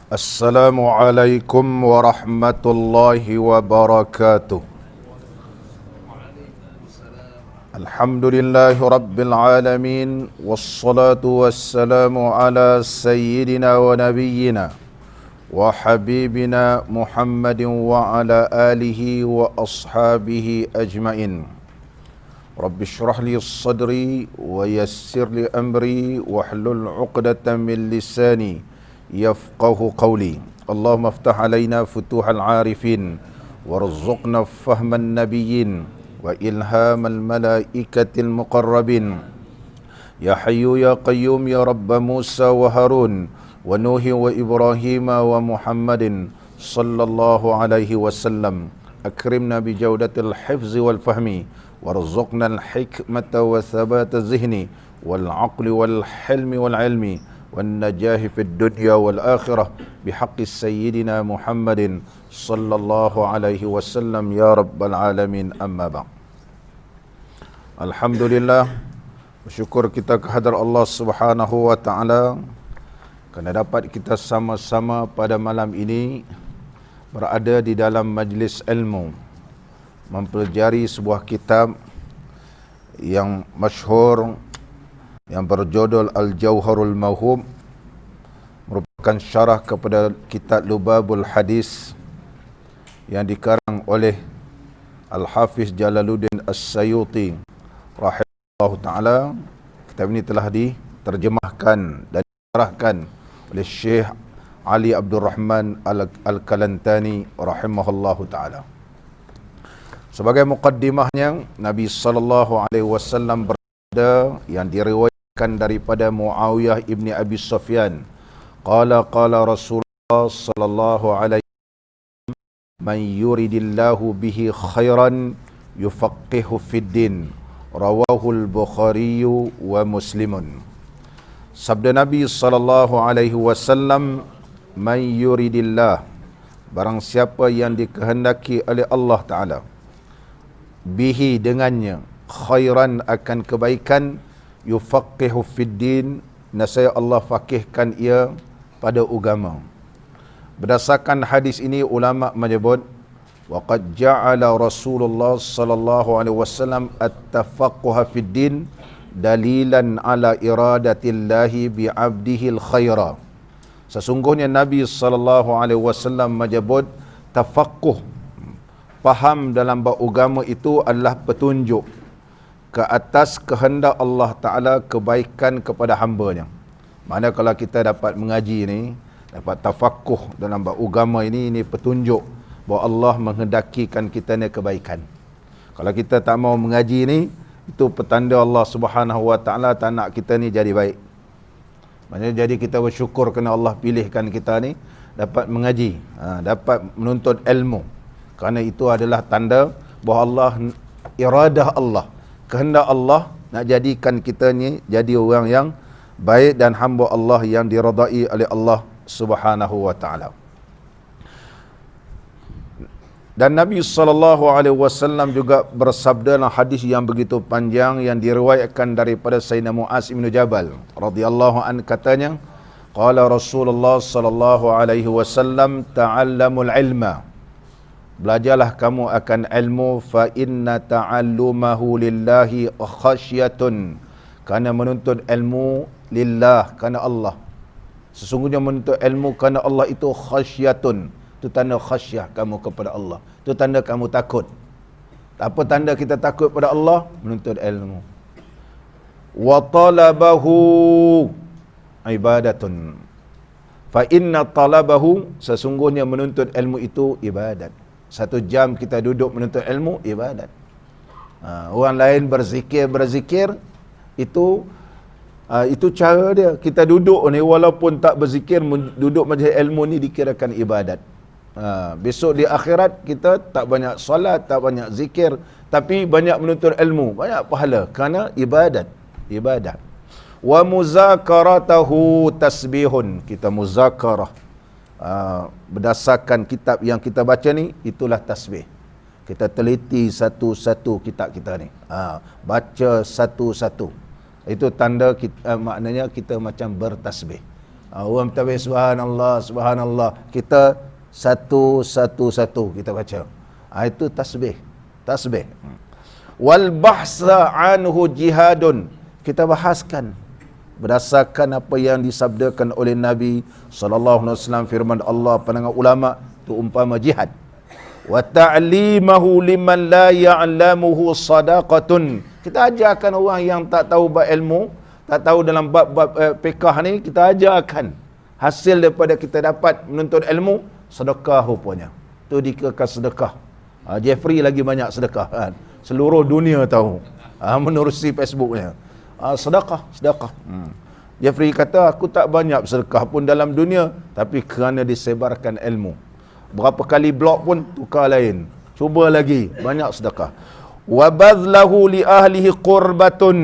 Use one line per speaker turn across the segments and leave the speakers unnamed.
Assalamualaikum warahmatullahi wabarakatuh. Alhamdulillahi rabbil alamin. Wassalatu wassalamu ala sayyidina wa nabiyyina wa habibina Muhammadin wa ala alihi wa ashabihi ajmain. Rabbi shrah li sadri wa yassir li amri wahlul 'uqdatam min lisani yafqahu qawli. Allahumma aftah alaina futuhal arifin warzuqna fahman nabiyyin wa ilhamal malaikatil muqarrabin. Ya hayyu ya qayyum ya rabb Musa wa Harun wa Nuhi wa Ibrahim wa Muhammadin sallallahu alaihi wasallam. Akrimna bi jawdatil hifzi wal fahmi warzuqna al hikmata wa thabata zihni wal aqli wal hilmi wal ilmi والنجاح في الدنيا والآخرة بحق سيدنا محمد صلى الله عليه وسلم يا رب العالمين. أما بعد. Alhamdulillah, bersyukur kita kehadrat Allah Subhanahu wa taala kerana dapat kita sama-sama pada malam ini berada di dalam majlis ilmu mempelajari sebuah kitab yang masyhur yang berjudul Al-Jauharul Mawhub, merupakan syarah kepada kitab Lubabul Hadis yang dikarang oleh Al-Hafiz Jalaluddin As-Sayuti rahimahullah ta'ala. Kitab ini telah diterjemahkan dan disyarahkan oleh Syekh Ali Abdul Rahman Al-Kalantani rahimahullah ta'ala. Sebagai muqaddimahnya, Nabi sallallahu alaihi wasallam bersabda yang diriwayatkan daripada Muawiyah ibni Abi Sufyan, qala Rasulullah sallallahu alaihi wasallam, man yuridillahu bihi khairan yufaqihu fid din, rawahul Bukhari wa Muslimun. Sabda Nabi sallallahu alaihi wasallam, man yuridillah, barang siapa yang dikehendaki oleh Allah Taala, bihi dengannya, khairan akan kebaikan, yufaqihu fid din, nasaya Allah faqihkan ia pada agama. Berdasarkan hadis ini ulama menyebut waqad ja'ala Rasulullah sallallahu alaihi wasallam at-tafaqquha fid din dalilan ala iradatillahi bi 'abdihi al-khaira. Sesungguhnya Nabi sallallahu alaihi wasallam menyebut tafaqquh, faham dalam agama itu adalah petunjuk ke atas kehendak Allah Ta'ala kebaikan kepada hamba-Nya. Mana kalau kita dapat mengaji ni, dapat tafakuh dalam agama ini petunjuk bahawa Allah menghendakikan kita ni kebaikan. Kalau kita tak mau mengaji ni, itu petanda Allah Subhanahu Wa Ta'ala tak nak kita ni jadi baik. Maksudnya jadi kita bersyukur kerana Allah pilihkan kita ni dapat mengaji, dapat menuntut ilmu. Kerana itu adalah tanda bahawa Allah, iradah Allah, kehendak Allah nak jadikan kita ni jadi orang yang baik dan hamba Allah yang diradai oleh Allah Subhanahu wa taala. Dan Nabi sallallahu alaihi wasallam juga bersabda dalam hadis yang begitu panjang yang diriwayatkan daripada Sayyidina Muaz bin Jabal radhiyallahu an, katanya, qala Rasulullah sallallahu alaihi wasallam, ta'allamul ilma, belajarlah kamu akan ilmu, fa inna ta'allumahu lillahi khasyatun, kerana menuntut ilmu lillah, kerana Allah. Sesungguhnya menuntut ilmu kerana Allah itu khasyatun, itu tanda khasyah kamu kepada Allah, itu tanda kamu takut. Apa tanda kita takut pada Allah? Menuntut ilmu. Wa talabahu ibadatun, fa inna talabahu, sesungguhnya menuntut ilmu itu ibadat. 1 jam kita duduk menuntut ilmu, ibadat. Orang lain berzikir itu cara dia. Kita duduk ni walaupun tak berzikir, duduk majlis ilmu ni dikirakan ibadat. Besok di akhirat kita tak banyak solat, tak banyak zikir, tapi banyak menuntut ilmu, banyak pahala kerana ibadat. Wa muzakaratahu tasbihun, kita muzakarah berdasarkan kitab yang kita baca ni, itulah tasbih. Kita teliti satu-satu kitab kita ni, baca satu-satu. Itu tanda kita, maknanya kita macam bertasbih. Orang tahu subhanallah, subhanallah. Kita satu kita baca. Itu tasbih. Tasbih. Wal bahsa anhu jihadun. Kita bahaskan berdasarkan apa yang disabdakan oleh Nabi sallallahu alaihi wasallam, firman Allah, pandangan ulama tu umpama jihad. Wa ta'limahu liman la ya'lamuhu sadaqatun. Kita ajarkan orang yang tak tahu bab ilmu, tak tahu dalam bab fiqh ni, kita ajarkan. Hasil daripada kita dapat menuntut ilmu, sedekah rupanya. Tu dikatakan sedekah. Jeffrey lagi banyak sedekah kan. Seluruh dunia tahu. Menerusi Facebooknya. Sedekah. Jeffrey kata, aku tak banyak sedekah pun dalam dunia, tapi kerana disebarkan ilmu. Berapa kali blog pun tukar lain. Cuba lagi, banyak sedekah. Wa badlahu li ahlihi qurbatun.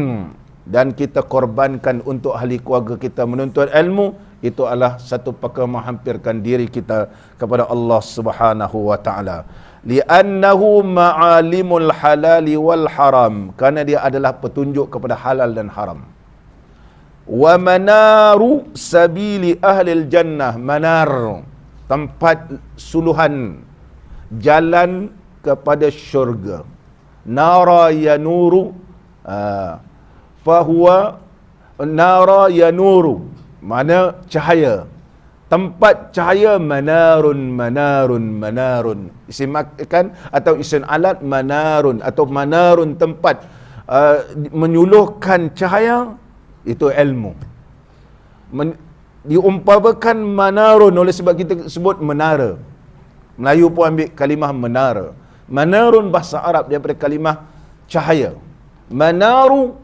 Dan kita korbankan untuk ahli keluarga kita menuntut ilmu, itu adalah satu perkara menghampirkan diri kita kepada Allah Subhanahu wa taala. Li'annahu ma'alimul halali wal haram, karena dia adalah petunjuk kepada halal dan haram. Wa manaru sabili ahlil jannah, manar, tempat suluhan jalan kepada syurga. Nara yanuru, fahuwa nara yanuru, mana cahaya. Tempat cahaya, manarun. Isim makan atau isim alat manarun, atau manarun tempat menyuluhkan cahaya, itu ilmu. Diumpamakan manarun oleh sebab kita sebut menara. Melayu pun ambil kalimah menara. Manarun bahasa Arab daripada kalimah cahaya. Manaru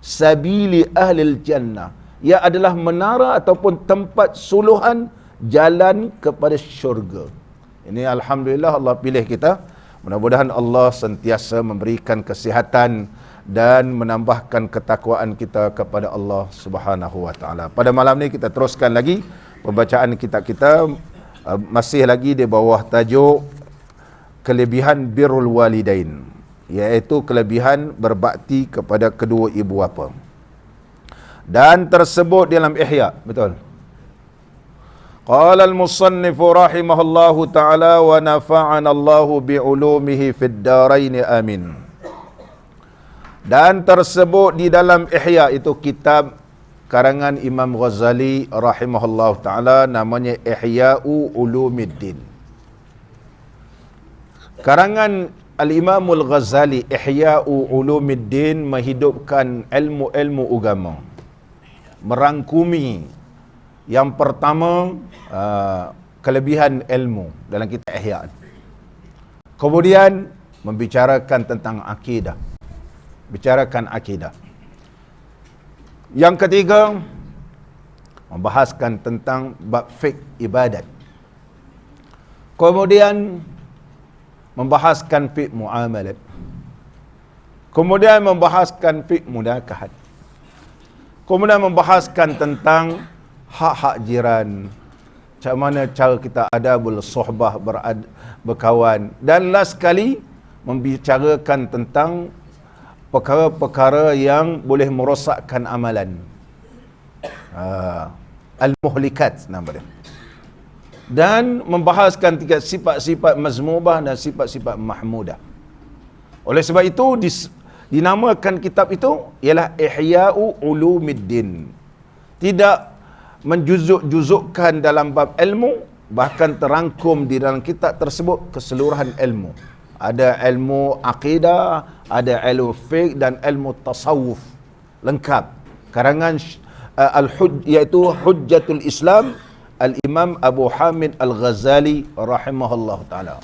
sabili ahlil jannah, ia adalah menara ataupun tempat suluhan jalan kepada syurga. Ini alhamdulillah Allah pilih kita. Mudah-mudahan Allah sentiasa memberikan kesihatan dan menambahkan ketakwaan kita kepada Allah Subhanahu wa taala. Pada malam ni kita teruskan lagi pembacaan kitab kita, masih lagi di bawah tajuk kelebihan birrul walidain, iaitu kelebihan berbakti kepada kedua ibu bapa. Dan tersebut dalam Ihya, betul. Qala al-musannif rahimahullahu ta'ala wa nafa'ana Allahu bi'ulumihi fid darain amin. Dan tersebut di dalam Ihya, itu kitab karangan Imam Ghazali rahimahullahu ta'ala, namanya Ihya'u Ulumiddin. Karangan Al-Imamul Ghazali, Ihya'u Ulumiddin, menghidupkan ilmu-ilmu agama. Merangkumi yang pertama, kelebihan ilmu dalam kitab Ihya. Kemudian membicarakan tentang akidah. Bicarakan akidah. Yang ketiga, membahaskan tentang bab fiqh ibadat. Kemudian membahaskan fiqh muamalat. Kemudian membahaskan fiqh mudakahat. Kemudian membahaskan tentang hak-hak jiran, macam mana cara kita adabul sohbah, berkawan. Dan last sekali membicarakan tentang perkara-perkara yang boleh merosakkan amalan, al-muhlikat nama dia. Dan membahaskan tiga sifat-sifat mazmubah dan sifat-sifat mahmudah. Oleh sebab itu dinamakan kitab itu ialah Ihya'u Ulumiddin. Tidak menjuzuk-juzukkan dalam bab ilmu, bahkan terangkum di dalam kitab tersebut keseluruhan ilmu. Ada ilmu akidah, ada ilmu fiqh dan ilmu tasawuf. Lengkap. Karangan iaitu Hujjatul Islam Al-Imam Abu Hamid Al-Ghazali rahimahullah ta'ala.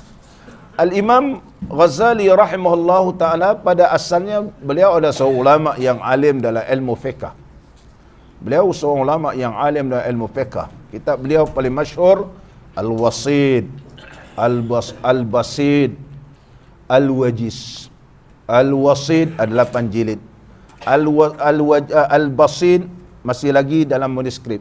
Al-Imam Ghazali rahimahullahu ta'ala pada asalnya beliau adalah seorang ulama yang alim dalam ilmu fiqh. Beliau seorang ulama yang alim dalam ilmu fiqh. Kitab beliau paling masyhur Al-Wasid, Al-Basid, Al-Wajiz. Al-Wasid ada 8 jilid. Al-Basid masih lagi dalam manuskrip.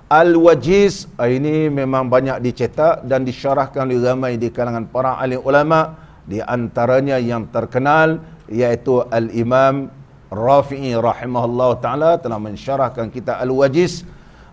Al-Wajiz ini memang banyak dicetak dan disyarahkan oleh ramai di kalangan para alim ulama. Di antaranya yang terkenal iaitu Al-Imam Rafi'i rahimahullah ta'ala telah mensyarahkan kitab Al-Wajiz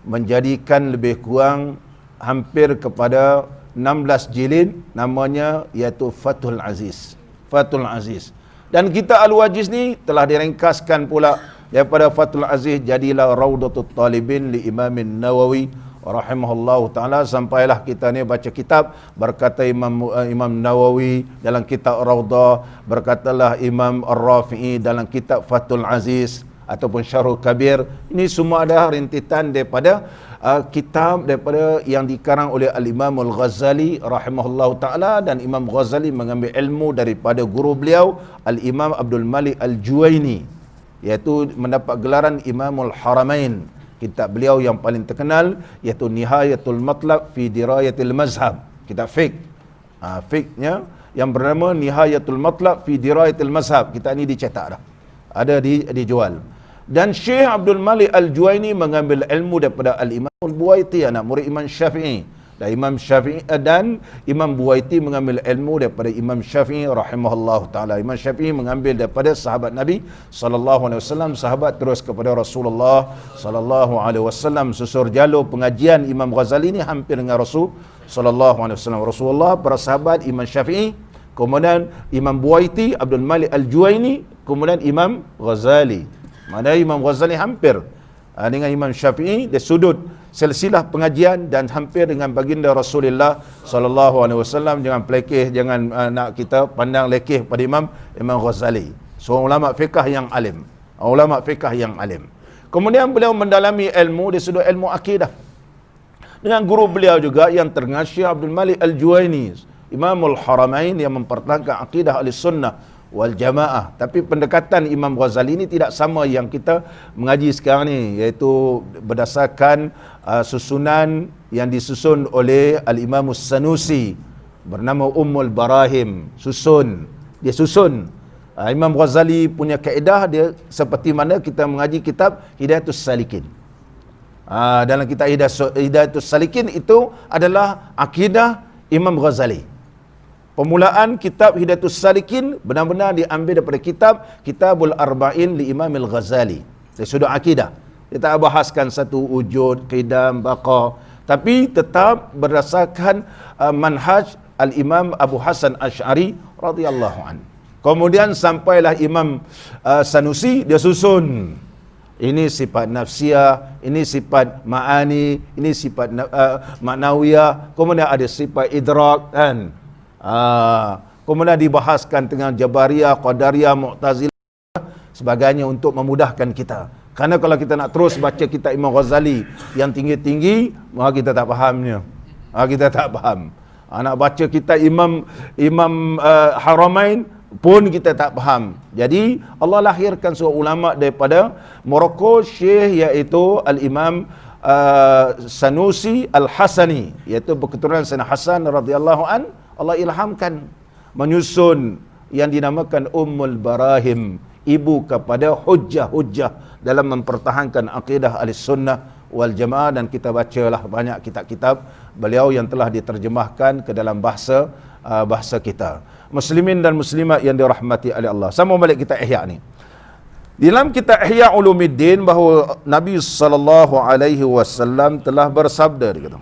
menjadikan lebih kurang hampir kepada 16 jilid, namanya iaitu Fathul Aziz. Fathul Aziz. Dan kitab Al-Wajiz ni telah diringkaskan pula daripada Fathul Aziz, jadilah Raudatul Talibin li Imam Nawawi rahimahullahu taala. Sampailah kita ni baca kitab, berkata Imam Nawawi dalam kitab Raudah, berkatalah Imam Ar-Rafi'i dalam kitab Fathul Aziz ataupun Syarhul Kabir. Ini semua adalah rintitan daripada kitab daripada yang dikarang oleh Al-Imam Al-Ghazali rahimahullahu taala, dan Imam Ghazali mengambil ilmu daripada guru beliau Al-Imam Abdul Malik Al-Juwaini, iaitu mendapat gelaran Imamul Haramain. Kitab beliau yang paling terkenal iaitu Nihayatul Matlab fi Dirayatil Mazhab, kitab fiqh. Fiqhnya yang bernama Nihayatul Matlab fi Dirayatil Mazhab. Kitab ini dicetak dah, ada dijual. Dan Syekh Abdul Malik Al-Juwaini mengambil ilmu daripada Al-Imam Al-Buwaiti, anak murid Imam Syafi'i. Dan Imam Buwaiti mengambil ilmu daripada Imam Syafi'i rahimahullah taala. Imam Syafi'i mengambil daripada sahabat Nabi sallallahu alaihi wasallam, sahabat terus kepada Rasulullah sallallahu alaihi wasallam. Susur jalur pengajian Imam Ghazali ni hampir dengan Rasul sallallahu alaihi wasallam. Rasulullah, para sahabat, Imam Syafi'i, kemudian Imam Buwaiti, Abdul Malik Al-Juwaini, kemudian Imam Ghazali. Mana Imam Ghazali hampir dengan Imam Syafi'i dari sudut silsilah pengajian dan hampir dengan baginda Rasulullah sallallahu alaihi wasallam. Jangan pelekeh, jangan nak kita pandang lekeh pada Imam Ghazali, seorang ulama fiqh yang alim, ulama fiqh yang alim. Kemudian beliau mendalami ilmu di sudut ilmu akidah dengan guru beliau juga yang terkenal Syekh Abdul Malik Al-Juwaini, Imamul Haramain, yang mempertahankan akidah Ahlussunnah wal Jamaah. Tapi pendekatan Imam Ghazali ini tidak sama yang kita mengaji sekarang ni, iaitu berdasarkan susunan yang disusun oleh Al-Imam Sanusi bernama Ummul Barahim. Dia susun. Imam Ghazali punya kaedah dia seperti mana kita mengaji kitab Hidayatus Salikin. Dalam kitab Hidayatus Salikin itu adalah akidah Imam Ghazali. Permulaan kitab Hidayatus Salikin benar-benar diambil daripada Kitabul Arba'in li Imam Al-Ghazali. Dari sudut akidah, dia tak bahaskan satu wujud, qidam, baqa, tapi tetap berdasarkan manhaj Al-Imam Abu Hasan Asy'ari radhiyallahu an. Kemudian sampailah Imam Sanusi, dia susun. Ini sifat nafsiyah, ini sifat ma'ani, ini sifat maknawiyah, kemudian ada sifat idrak kan. Kemudian dibahaskan dengan Jabariyah, Qadariyah, Mu'tazilah sebagainya untuk memudahkan kita. Karena kalau kita nak terus baca kitab Imam Ghazali yang tinggi-tinggi, maka kita tak fahamnya. Kita tak faham. Nak baca kitab Imam Haramain pun kita tak faham. Jadi Allah lahirkan seorang ulama daripada Morocco, Syekh iaitu Al-Imam Sanusi Al-Hasani, iaitu berketurunan Sayyidina Hasan radhiyallahu an. Allah ilhamkan menyusun yang dinamakan Ummul Barahim, ibu kepada hujjah-hujjah dalam mempertahankan akidah Ahlussunnah wal Jamaah. Dan kita bacalah banyak kitab-kitab beliau yang telah diterjemahkan ke dalam bahasa kita. Muslimin dan muslimat yang dirahmati oleh Allah. Sama balik kita Ihya ni. Di dalam kitab Ihya Ulumuddin bahawa Nabi sallallahu alaihi wasallam telah bersabda, dia kata,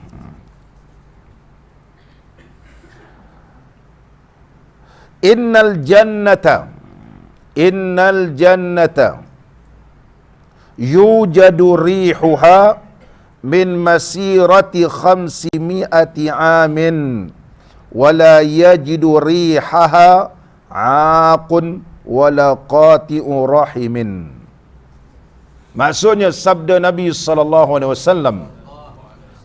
Innal jannata yujadu rihuha min masirati 500 amin wala yajidu rihaha aqun wala qati'u rahimin. Maksudnya sabda Nabi sallallahu alaihi wasallam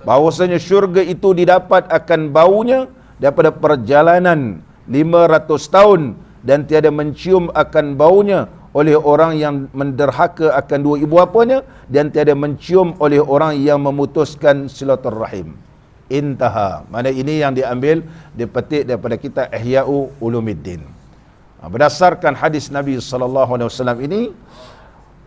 bahwasanya syurga itu didapat akan baunya daripada perjalanan 500 tahun dan tiada mencium akan baunya oleh orang yang menderhaka akan dua ibu bapanya dan tiada mencium oleh orang yang memutuskan silaturrahim. Intaha. Mana ini yang diambil, dipetik daripada kitab Ihya Ulumuddin. Berdasarkan hadis Nabi sallallahu alaihi wasallam ini,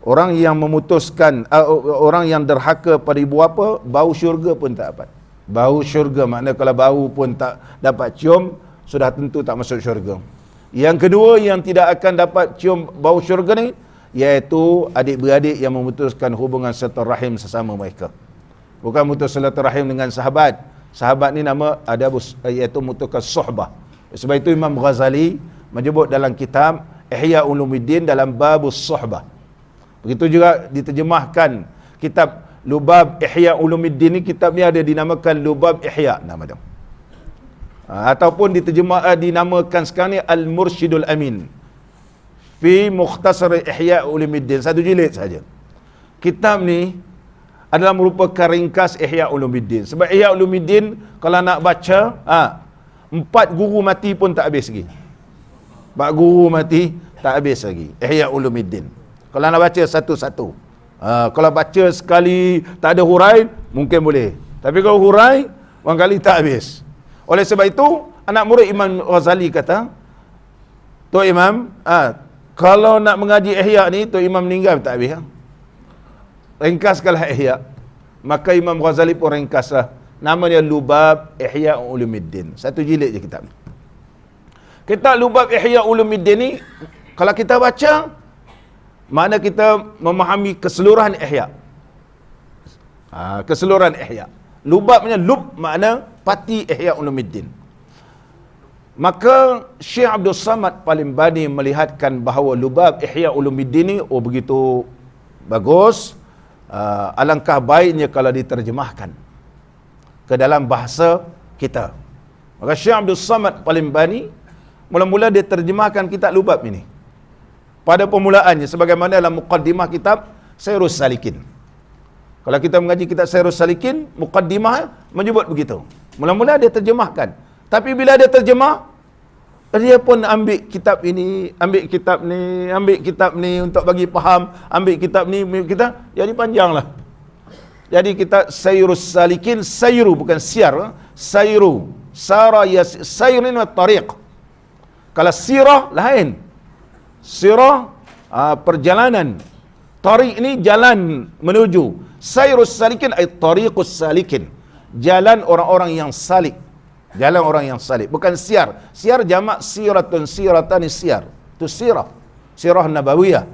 orang yang memutuskan orang yang derhaka pada ibu bapa, bau syurga pun tak dapat. Bau syurga makna kalau bau pun tak dapat cium, sudah tentu tak masuk syurga. Yang kedua yang tidak akan dapat cium bau syurga ni, iaitu adik-beradik yang memutuskan hubungan silaturahim sesama mereka. Bukan mutus silaturahim dengan sahabat. Sahabat ni nama ada iaitu mutukas suhbah. Sebab itu Imam Ghazali menyebut dalam kitab Ihya Ulumuddin dalam babus suhbah. Begitu juga diterjemahkan kitab Lubab Ihya Ulumuddin ni, kitab ni ada dinamakan Lubab Ihya nama dia. Ataupun dinamakan sekarang ni Al-Mursyidul Amin fi Mukhtasar Ihya Ulumuddin, satu jilid saja. Kitab ni adalah merupakan ringkas Ihya Ulumuddin. Sebab Ihya Ulumuddin kalau nak baca, 4 guru mati pun tak habis lagi. 4 guru mati tak habis lagi Ihya Ulumuddin. Kalau nak baca satu-satu. Kalau baca sekali tak ada hurai, mungkin boleh. Tapi kalau hurai, barangkali tak habis. Oleh sebab itu, anak murid Imam Ghazali kata, Tok Imam, kalau nak mengaji Ihya ni, Tok Imam meninggal tak habis. Ringkaskanlah Ihya. Maka Imam Ghazali pun ringkaslah. Namanya Lubab Ihya Ulumuddin. Satu jilid je kitab ni. Kitab Lubab Ihya Ulumuddin ni, kalau kita baca, makna kita memahami keseluruhan Ihya. Keseluruhan Ihya. Lubabnya lub makna pati Ihya Ulumuddin. Maka Syekh Abdul Samad Palimbani melihatkan bahawa Lubab Ihya Ulumuddin ni begitu bagus. Alangkah baiknya kalau diterjemahkan ke dalam bahasa kita. Maka Syekh Abdul Samad Palimbani mula-mula dia terjemahkan kitab Lubab ini. Pada permulaannya, sebagaimana dalam muqaddimah kitab Sayrus Salikin. Kalau kita mengaji kitab Sayrus Salikin, muqaddimah menyebut begitu. Mula-mula dia terjemahkan. Tapi bila dia terjemah, dia pun ambil kitab ini, ambil kitab ni, ambil kitab ni untuk bagi faham, ambil kitab ni, kita jadi panjanglah. Jadi kitab Sayrus Salikin, sayru bukan siar, sayru. Sara sayr ni tariq. Kalau sirah lain. Sirah perjalanan. Tariq ni jalan menuju. Sayrus Salikin ay tariqus salikin. Jalan orang-orang yang salik. Jalan orang yang salib. Bukan siar. Siar jamak siratun, siratani siar. Itu sirah. Sirah Nabawiyah.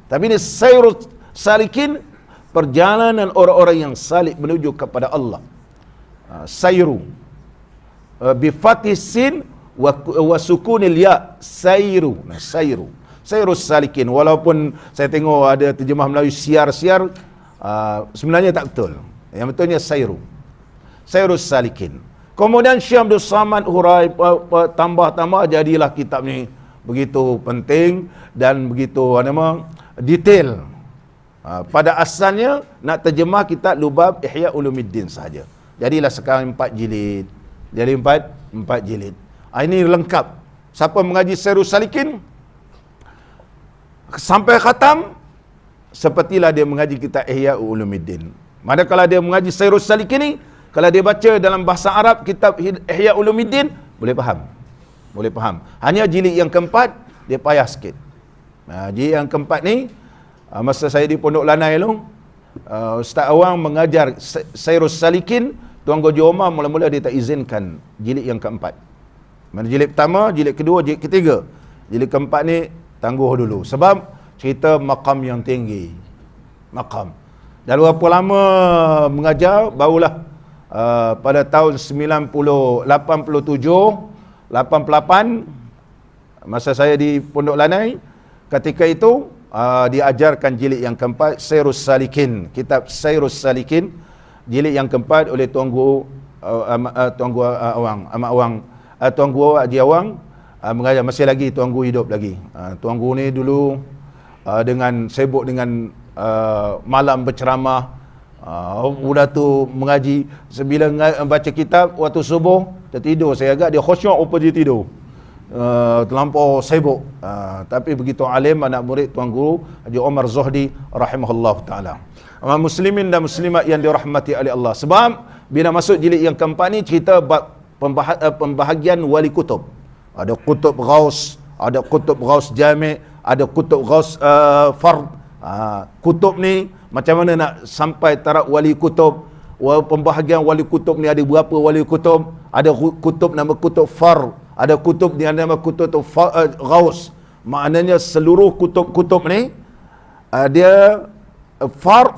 Tapi ini Sayrus Salikin, perjalanan orang-orang yang salib menuju kepada Allah. Sayru. Bifatih sin wa sukunil ya. Sayru. Sayru. Sayrus Salikin. Walaupun saya tengok ada terjemah Melayu siar-siar, sebenarnya tak betul. Yang betulnya Sayru. Sayrus Salikin. Kemudian Syekh Abdul Samad hurai tambah-tambah, jadilah kitab ni begitu penting dan begitu detail. Pada asalnya nak terjemah kitab Lubab Ihya Ulumuddin sahaja. Jadilah sekarang 4 jilid. Jadi 4 jilid. Ini lengkap. Siapa mengaji Sayrus Salikin sampai khatam, sepertilah dia mengaji kitab Ihya Ulumuddin. Manakala dia mengaji Sayrus Salikin ni, kalau dia baca dalam bahasa Arab kitab Ihya Ulumuddin, boleh faham. Boleh faham. Hanya jilid yang keempat, dia payah sikit. Jilid yang keempat ni, masa saya di Pondok Lanai tu, Ustaz Awang mengajar Sayrus Salikin, Tuan Gojo Omar mula-mula dia tak izinkan jilid yang keempat. Mana jilid pertama, jilid kedua, jilid ketiga. Jilid keempat ni, tangguh dulu. Sebab cerita maqam yang tinggi. Maqam. Dan berapa lama mengajar, barulah pada tahun 88, masa saya di Pondok Lanai, ketika itu diajarkan jilid yang keempat Sayrus Salikin, kitab Sayrus Salikin, jilid yang keempat oleh Tuan Guru Awang, Amat Awang, Tuan Guru Haji Awang mengajar. Masih lagi Tuan Guru hidup lagi. Tuan Guru ni dulu dengan sibuk dengan malam berceramah. Budak tu mengaji, bila baca kitab waktu subuh tertidur, saya agak dia khusyuk apa dia tidur. Terlampau sibuk. Tapi begitu alim anak murid Tuan Guru Haji Omar Zuhdi rahimahullah taala. Muslimin dan muslimat yang dirahmati oleh Allah. Sebab bila masuk jilid yang keempat ni, cerita pembahagian wali kutub. Ada kutub Ghaus, ada kutub Ghaus Jami', ada kutub Ghaus Fard. Kutub ni macam mana nak sampai taraf wali kutub. Pembahagian wali kutub ni ada berapa wali kutub? Ada kutub nama kutub Fard, ada kutub yang nama kutub Ghaus. Maknanya seluruh kutub-kutub ni dia far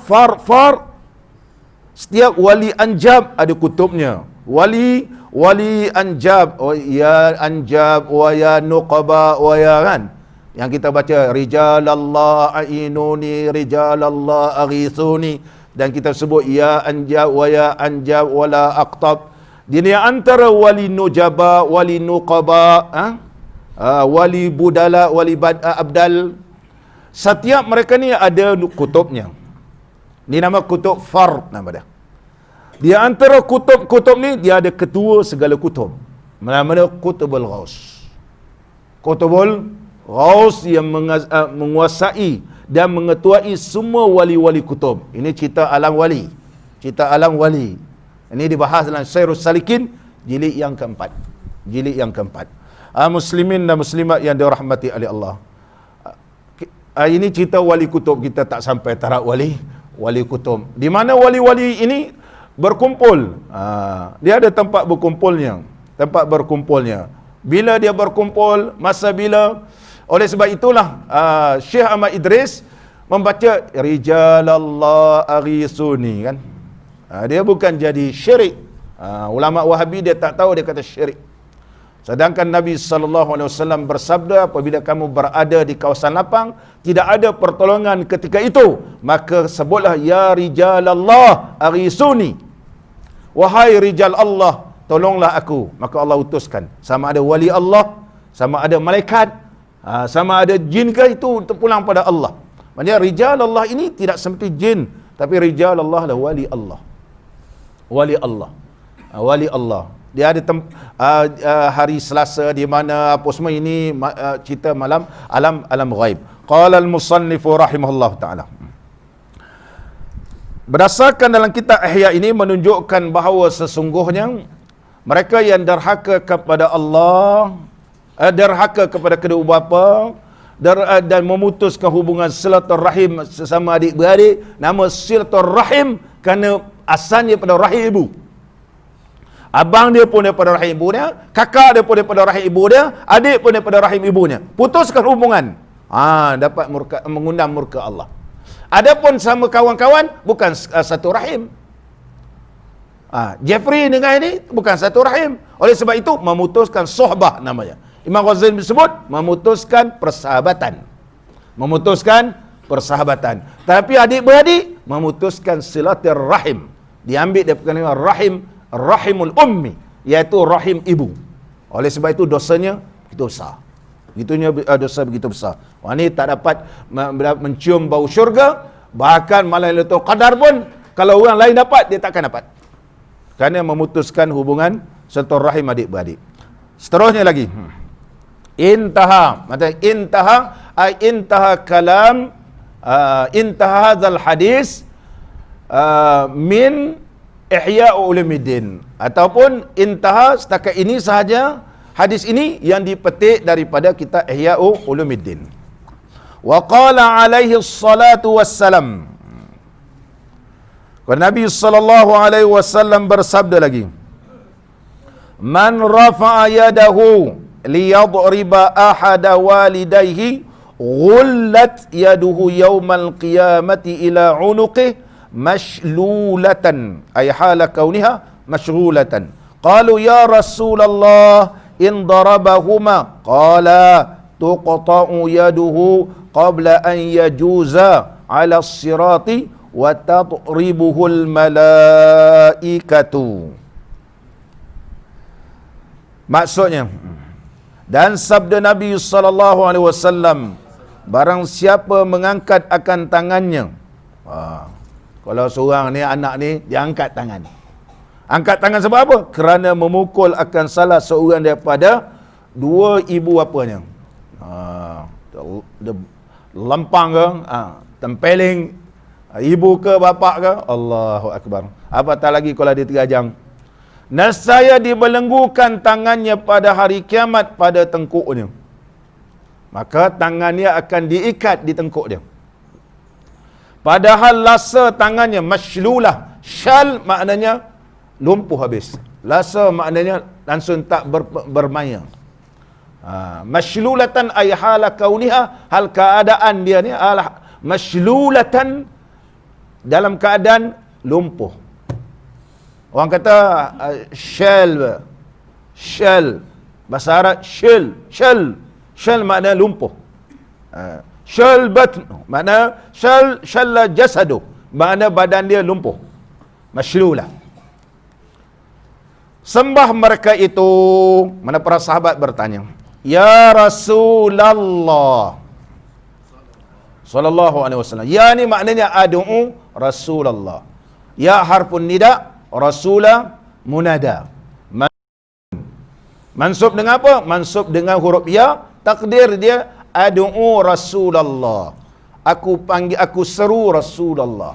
Setiap wali anjab ada kutubnya. Wali anjab, ya anjab wa ya nuqaba wa ya, kan, yang kita baca rijalallah ainuni rijalallah aghithuni, dan kita sebut ya anjab wa ya anjab wala aqtab. Dia antara wali nujaba, wali nuqaba, wali budala, wali abdal. Setiap mereka ni ada kutubnya. Ini nama kutub fard nama dia. Di antara kutub-kutub ni dia ada ketua segala kutub. Mana-mana Kutubul Ghaus. Kutubul Ghaus yang menguasai dan mengetuai semua wali-wali kutub. Ini cerita alam wali. Cerita alam wali. Ini dibahas dalam Syairus Salikin jilid yang keempat. Jilid yang keempat. Muslimin dan muslimat yang dirahmati oleh Allah. Ini cerita wali kutub, kita tak sampai taraf wali kutub. Di mana wali-wali ini berkumpul. Dia ada tempat berkumpulnya. Tempat berkumpulnya. Bila dia berkumpul, masa bila. Oleh sebab itulah Syekh Ahmad Idris membaca Rijalallah Aghithuni, kan. Dia bukan jadi syirik. Ulama Wahabi dia tak tahu, dia kata syirik. Sedangkan Nabi SAW bersabda, apabila kamu berada di kawasan lapang, tidak ada pertolongan ketika itu, maka sebutlah ya Rijalallah Aghithuni. Wahai rijal Allah, tolonglah aku. Maka Allah utuskan. Sama ada wali Allah, sama ada malaikat, sama ada jin ke, itu terpulang pada Allah. Maksudnya rijal Allah ini tidak seperti jin, tapi rijal Allah adalah wali Allah. Wali Allah. Wali Allah. Dia ada hari Selasa di mana apa semua ini cerita malam alam ghaib. Qala al-musannifu rahimahullah taala. Berdasarkan dalam kitab Ihya ini menunjukkan bahawa sesungguhnya mereka yang derhaka kepada Allah, derhaka kepada kedua bapa, dan memutuskan hubungan silaturahim sesama adik-beradik. Nama silaturahim kerana asalnya pada rahim ibu. Abang dia pun daripada rahim ibu dia, kakak dia pun daripada rahim ibu dia, adik pun daripada rahim ibunya. Putuskan hubungan. Dapat mengundang murka Allah. Adapun sama kawan-kawan bukan satu rahim. Jeffrey dengan ini bukan satu rahim. Oleh sebab itu memutuskan sohbah namanya. Imam Ghazali disebut memutuskan persahabatan. Memutuskan persahabatan. Tapi adik-beradik memutuskan silaturahim. Diambil daripada rahim, rahimul ummi, iaitu rahim ibu. Oleh sebab itu dosanya begitu besar. Begitunya dosa begitu besar. Ini tak dapat mencium bau syurga. Bahkan malam Lailatul Qadar pun kalau orang lain dapat, dia takkan dapat. Kerana memutuskan hubungan silaturahim adik-beradik. Seterusnya lagi. Intaha. Maksudnya intaha ay intaha kalam intaha hadzal hadis min Ihya Ulumuddin, ataupun intaha, setakat ini sahaja hadis ini yang dipetik daripada kitab Ihya Ulumuddin. Wa qala alaihi salatu wassalam. Nabi sallallahu alaihi wasallam bersabda lagi, man rafa'a yadahu liyadriba ahada walidayhi ghullat yaduhu yawmal qiyamati ila unuqih mashlulatan, ay hala kauniha mashrulatan. Qalu ya Rasulullah in darabahuma, qala tuqta'u yaduhu qabla an yajuza ala sirati wa tadribuhul malaikatu. Maksudnya, dan sabda Nabi sallallahu alaihi wasallam, barang siapa mengangkat akan tangannya, kalau seorang ni, anak ni, dia angkat tangan. Angkat tangan sebab apa? Kerana memukul akan salah seorang daripada dua ibu bapanya. Dia lempang ke, tempeling ibu ke bapak ke, Allahu Akbar. Apatah lagi kalau dia terajang. Nescaya dibelenggukan tangannya pada hari kiamat pada tengkuknya. Maka tangannya akan diikat di tengkuk dia. Padahal lasa tangannya masylulah. Syal maknanya lumpuh habis. Lasa maknanya langsung tak bermaya. Masylulatan ay hala kauniha, hal keadaan dia ni masyulatan, dalam keadaan lumpuh, Orang kata shell. Shell. Bahasa Arab shell makna lumpuh. Shell batn makna shalla jasadu, makna badan dia lumpuh. Masylulah. Sembah mereka itu, mana para sahabat bertanya, ya Rasulullah sallallahu alaihi wasallam. Ya ni maknanya ad'u Rasulullah. Ya harfun nida, rasula munada. Mansub dengan apa? Mansub dengan huruf ya. Takdir dia ad'u Rasulullah. Aku seru Rasulullah.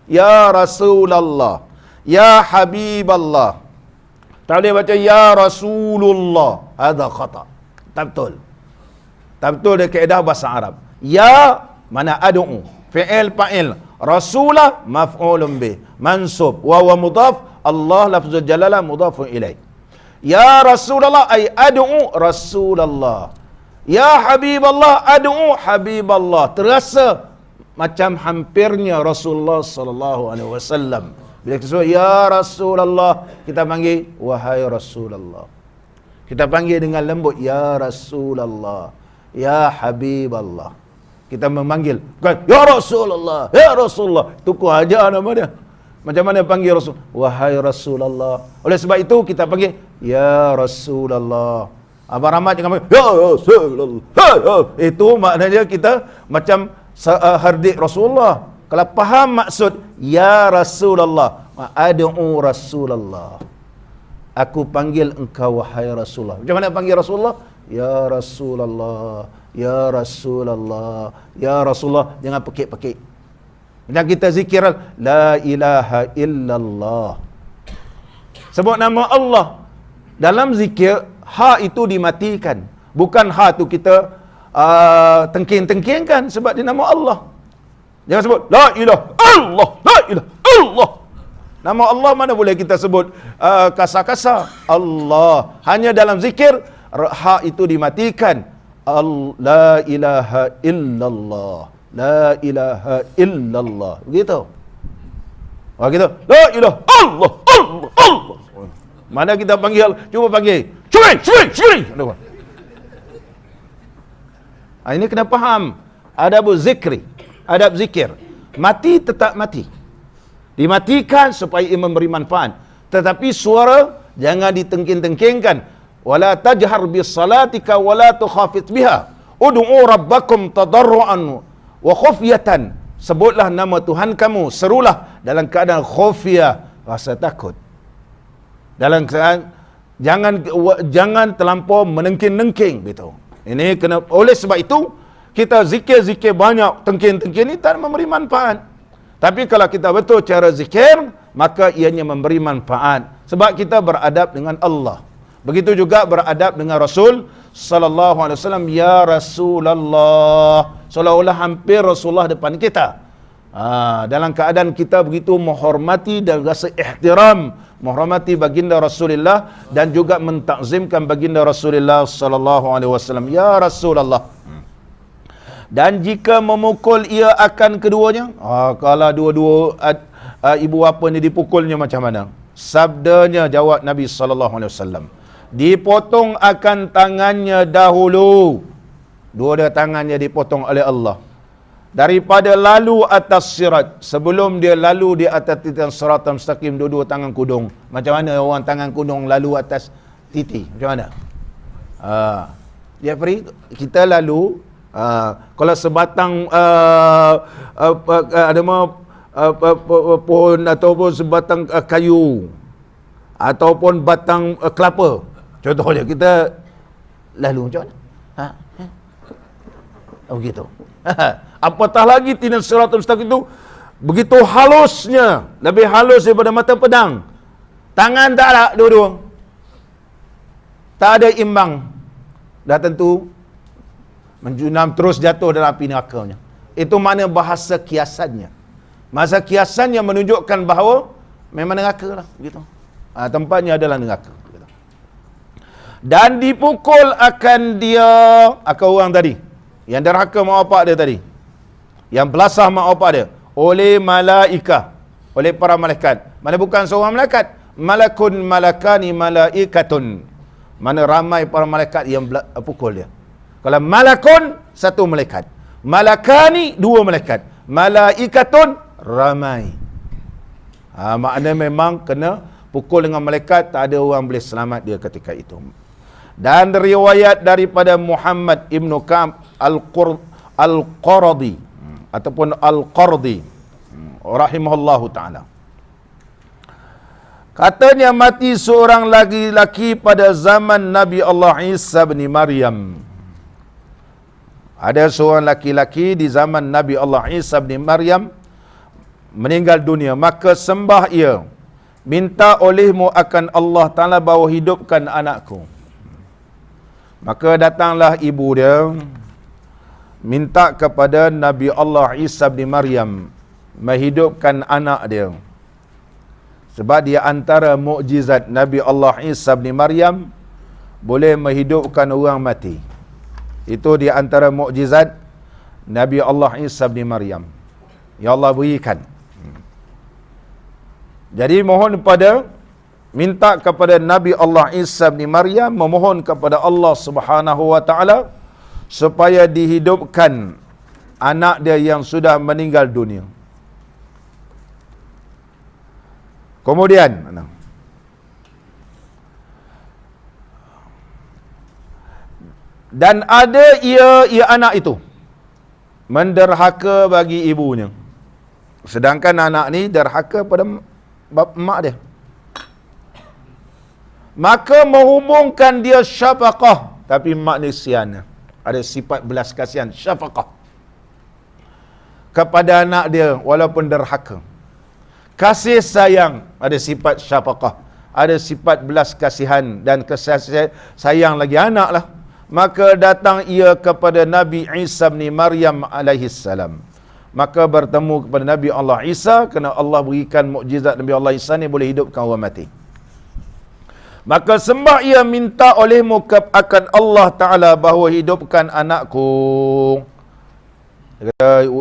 Ya Rasulullah. Ya Habiballah. Tak boleh baca ya Rasulullah. Ada khata. Tak betul. Tak betul dia kaedah bahasa Arab. Ya mana ad'u. Fi'il fa'il. Rasulah maf'ulun bih. Mansub. Wa huwa mudhaf. Allah lafzul jalalah mudhafun ilaih. Ya Rasulullah ay ad'u Rasulullah. Ya Habiballah ad'u Habiballah. Terasa macam hampirnya Rasulullah sallallahu alaihi wasallam. Bila kita sebut ya Rasulullah, kita panggil wahai Rasulullah. Kita panggil dengan lembut ya Rasulullah, ya Habiballah. Kita memanggil bukan ya Rasulullah, ya Rasulullah. Tukar aja nama dia. Macam mana panggil Rasul? Wahai Rasulullah. Oleh sebab itu kita panggil ya Rasulullah. Abang Rahmat jangan panggil ya Rasulullah. Itu maknanya kita macam hardik Rasulullah. Kalau faham maksud ya Rasulullah, ad'u Rasulullah. Aku panggil engkau wahai Rasulullah. Macam mana panggil Rasulullah? Ya Rasulullah, ya Rasulullah, ya Rasulullah. Jangan pekik-pekik. Macam kita zikir la ilaha illallah. Sebut nama Allah. Dalam zikir ha itu dimatikan. Bukan ha tu kita tengking-tengkingkan sebab dia nama Allah. Jangan sebut la ilaha Allah, la ilaha Allah. Nama Allah mana boleh kita sebut kasar-kasar. Allah. Hanya dalam zikir ha itu dimatikan. La ilaha illallah. La ilaha illallah. Begitu. Oh gitu. La ilaha Allah, Allah, Allah. Mana kita panggil? Cuba panggil. Curi. Ini kena faham. Adab zikri. Adab zikir. Mati tetap mati. Dimatikan supaya ia memberi manfaat. Tetapi suara jangan ditengking-tengkingkan. Wala tajhar bis salatika wala tukhafit biha. Ud'u rabbakum tadarruan wa khufyatan. Sebutlah nama Tuhan kamu, serulah dalam keadaan khufyah, rasa takut. Dalam keadaan jangan terlampau menengking-nengking gitu. Ini kena, oleh sebab itu kita zikir-zikir banyak, tengking-tengking ini tak memberi manfaat. Tapi kalau kita betul cara zikir, maka ianya memberi manfaat sebab kita beradab dengan Allah. Begitu juga beradab dengan Rasul sallallahu alaihi wasallam, ya Rasulullah. Seolah-olah hampir Rasulullah depan kita. Dalam keadaan kita begitu menghormati dan rasa ihtiram, menghormati baginda Rasulullah dan juga mentakzimkan baginda Rasulullah sallallahu alaihi wasallam, ya Rasulullah. Dan jika memukul ia akan keduanya, kalau dua-dua ibu bapa ni dipukulnya macam mana? Sabdanya, jawab Nabi sallallahu alaihi wasallam, dipotong akan tangannya dahulu. Dua tangannya dipotong oleh Allah. Daripada lalu atas sirat. Sebelum dia lalu di atas titik sirat mustaqim, dua tangan kudung. Macam mana orang tangan kudung lalu atas titi? Macam mana? Jeffrey, kita lalu, kalau sebatang ada pohon ataupun sebatang kayu ataupun batang kelapa, contohnya kita lalu macam mana? Begitu. Apatah lagi titik siratal mustaqim itu begitu halusnya, lebih halus daripada mata pedang. Tangan tak ada dua-dua, tak ada imbang, dah tentu menjunam terus jatuh dalam api nerakanya. Itu mana bahasa kiasannya. Masa kiasannya menunjukkan bahawa memang neraka lah, begitu. Tempatnya adalah neraka. Begitu. Dan dipukul akan dia, akan orang tadi yang derhaka mak bapak dia tadi, yang belasah mak bapak dia, oleh malaikah, oleh para malaikat. Mana bukan seorang malaikat, malakun malakani malaikatun. Mana ramai para malaikat yang pukul dia. Kalau malakun, satu malaikat. Malakani, dua malaikat. Malaikatun, ramai. Maknanya memang kena pukul dengan malaikat, tak ada orang boleh selamat dia ketika itu. Dan riwayat daripada Muhammad Ibn Ka'ab Al-Qaradi ataupun Al-Qardi rahimahullahu ta'ala, katanya mati seorang laki-laki pada zaman Nabi Allah Isa bin Maryam. Ada seorang laki-laki di zaman Nabi Allah Isa bin Maryam meninggal dunia, maka sembah ia, minta olehmu akan Allah Ta'ala bahawa hidupkan anakku. Maka datanglah ibu dia, minta kepada Nabi Allah Isa bin Maryam menghidupkan anak dia. Sebab dia antara mukjizat Nabi Allah Isa bin Maryam boleh menghidupkan orang mati. Itu di antara mukjizat Nabi Allah Isa bin Maryam yang Allah berikan. Jadi mohon minta kepada Nabi Allah Isa bin Maryam, memohon kepada Allah Subhanahu wa taala supaya dihidupkan anak dia yang sudah meninggal dunia. Kemudian dan ada ia anak itu menderhaka bagi ibunya, sedangkan anak ni derhaka pada mak dia. Maka menghubungkan dia syafaqah, tapi mak ni sian, ada sifat belas kasihan, syafaqah kepada anak dia walaupun derhaka. Kasih sayang, ada sifat syafaqah, ada sifat belas kasihan dan kasih sayang lagi anak lah. Maka datang ia kepada Nabi Isa bin Maryam alaihi salam. Maka bertemu kepada Nabi Allah Isa, kerana Allah berikan mukjizat Nabi Allah Isa ni boleh hidupkan orang mati. Maka sembah ia, minta olehmu akan Allah Ta'ala bahawa hidupkan anakku.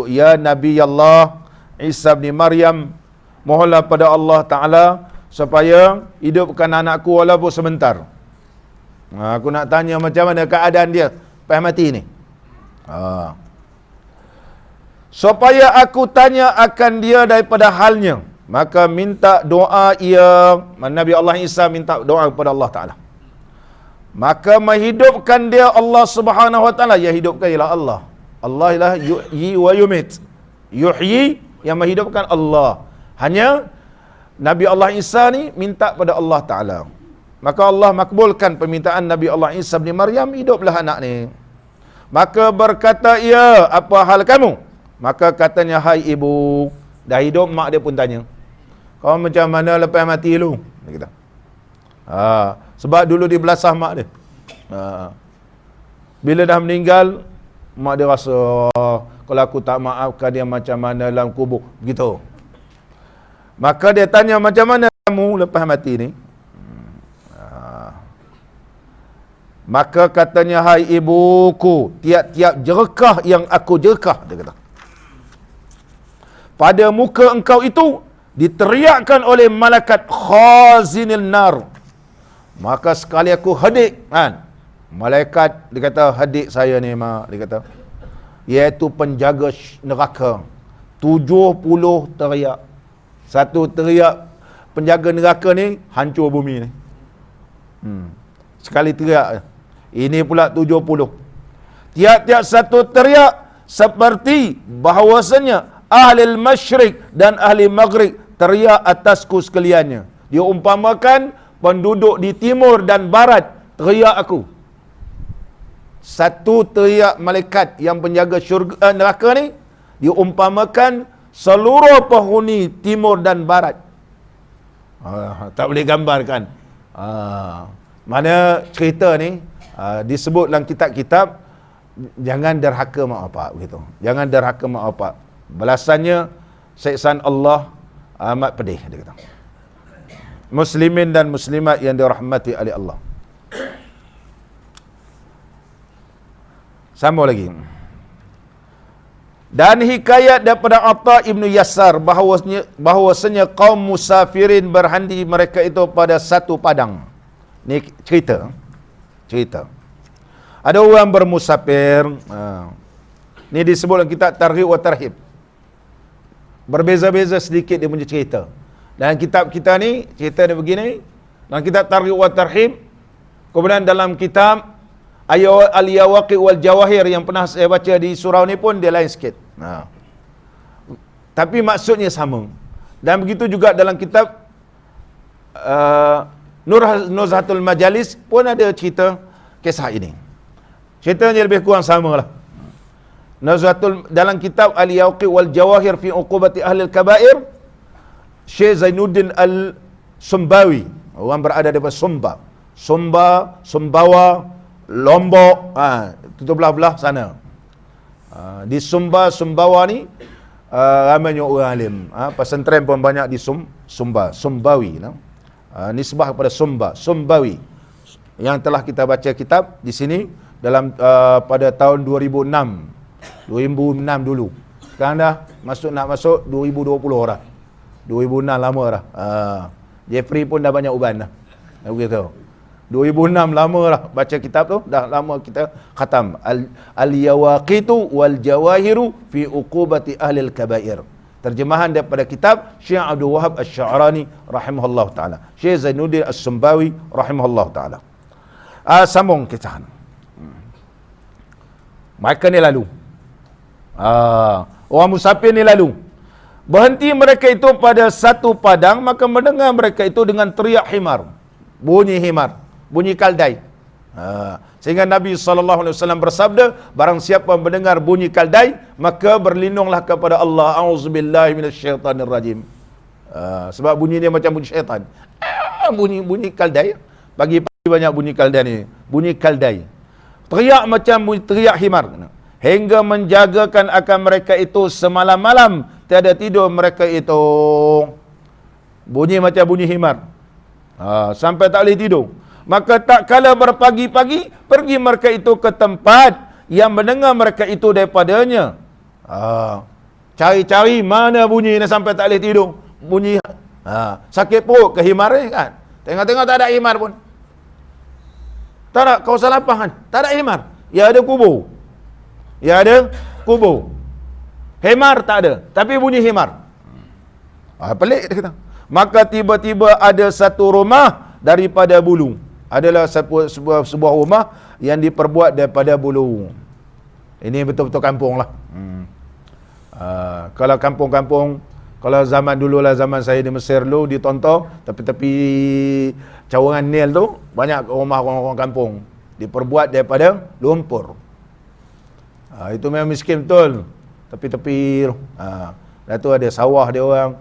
Ya Nabi Allah Isa bin Maryam, mohonlah pada Allah Ta'ala supaya hidupkan anakku walaupun sebentar. Aku nak tanya macam mana keadaan dia lepas mati ni. Supaya aku tanya akan dia daripada halnya. Maka minta doa ia, Nabi Allah Isa minta doa kepada Allah Ta'ala. Maka menghidupkan dia Allah Subhanahu Wa Ta'ala. Ya, hidupkan ialah Allah. Allah ialah yuhyi wa yumit. Yuhyi, yang menghidupkan Allah. Hanya Nabi Allah Isa ni minta pada Allah Ta'ala. Maka Allah makbulkan permintaan Nabi Allah Isa bin Maryam, hiduplah anak ni. Maka berkata ia, apa hal kamu? Maka katanya, hai ibu. Dah hidup, mak dia pun tanya, kau macam mana lepas mati lu? Dia kata. Sebab dulu dia belasah mak dia. Bila dah meninggal, mak dia rasa, kalau aku tak maafkan dia macam mana dalam kubur. Begitu. Maka dia tanya, macam mana kamu lepas mati ni? Maka katanya, hai ibuku, tiap-tiap jerakah yang aku jerakah, dia kata, pada muka engkau itu diteriakkan oleh malaikat khazinil nar. Maka sekali aku hadik, kan? Malaikat, dia kata, hadik saya ni, mak, dia kata, iaitu penjaga neraka. 70 teriak. Satu teriak penjaga neraka ni, hancur bumi ni. Sekali teriak. Ini pula 70. Tiap-tiap satu teriak seperti bahawasanya ahli masyrik dan ahli maghrib teriak atasku sekaliannya. Dia umpamakan penduduk di timur dan barat teriak aku. Satu teriak malaikat yang penjaga syurga neraka ni diumpamakan seluruh penghuni timur dan barat. Tak boleh gambarkan. Mana cerita ni disebut dalam kitab-kitab, jangan derhaka mak bapak begitu. Jangan derhaka mak bapak. Balasannya siksaan Allah amat pedih, dia kata. Muslimin dan muslimat yang dirahmati oleh Allah. Sambung lagi. Dan hikayat daripada Atha ibnu Yasar bahawasanya kaum musafirin berhandi mereka itu pada satu padang. Ni cerita. Ada orang bermusafir. Ni disebut dalam kitab Targhib wa Tarhib. Berbeza-beza sedikit dia punya cerita. Dalam kitab kita ni, cerita dia begini. Dalam kitab Targhib wa Tarhib. Kemudian dalam kitab Al-Yawaqi wal Jawahir yang pernah saya baca di surau ni pun dia lain sikit. Tapi maksudnya sama. Dan begitu juga dalam kitab Nuzhatul Majalis pun ada cerita kisah ini. Ceritanya lebih kurang sama lah. Dalam kitab Al-Yawaqi wal Jawahir fi uqubati ahli al-kabair, Syekh Zainuddin Al-Sumbawi, orang berada di Sumbawa, Lombok, itu belah-belah sana. Di Sumbawa ni ramainya orang alim. Pesantren pun banyak di Sumbawi. Nisbah kepada Sumbawi. Yang telah kita baca kitab di sini dalam pada tahun 2006 dulu. Sekarang dah nak masuk 2020 dah. 2006 lama dah. Jeffrey pun dah banyak uban dah. Begitu. 2006 lama lah baca kitab tu, dah lama kita khatam. Al-Yawaqitu wal Jawahiru fi uqubati ahli al-kabair. Terjemahan daripada kitab Syekh Abdul Wahab Asy-Sya'rani rahimahullah taala. Syekh Zainuddin As-Sumbawi rahimahullah taala. Sambung kisah. Mereka ni lalu. Orang musafir ni lalu. Berhenti mereka itu pada satu padang, maka mendengar mereka itu dengan teriak himar. Bunyi himar. Bunyi kaldai. Sehingga Nabi SAW bersabda, barang siapa mendengar bunyi kaldai, maka berlindunglah kepada Allah. A'udzubillahi minasyaitanirrajim. Sebab bunyi dia macam bunyi syaitan. Bunyi kaldai. Pagi-pagi banyak bunyi kaldai ni. Bunyi kaldai. Teriak macam bunyi teriak himar. Hingga menjagakan akan mereka itu semalam-malam. Tiada tidur mereka itu. Bunyi macam bunyi himar. Sampai tak boleh tidur. Maka tak kala berpagi-pagi, pergi mereka itu ke tempat yang mendengar mereka itu daripadanya. Cari-cari mana bunyi ni sampai tak boleh tidur. Bunyi sakit perut ke himar ni kan. Tengok-tengok tak ada himar pun. Tak ada kawasan lapangan, tak ada himar. Ya ada kubur. Himar tak ada, tapi bunyi himar. Pelik dia kata. Maka tiba-tiba ada satu rumah daripada bulu. Adalah sebuah rumah yang diperbuat daripada bulu. Ini betul-betul kampung lah. Kalau kampung-kampung, kalau zaman dulu lah, zaman saya di Mesir dulu, di Tonto, tepi-tepi cawangan Nil tu, banyak rumah orang-orang kampung. Diperbuat daripada lumpur. Itu memang miskin betul. Tepi-tepi tu. Dah tu ada sawah dia orang.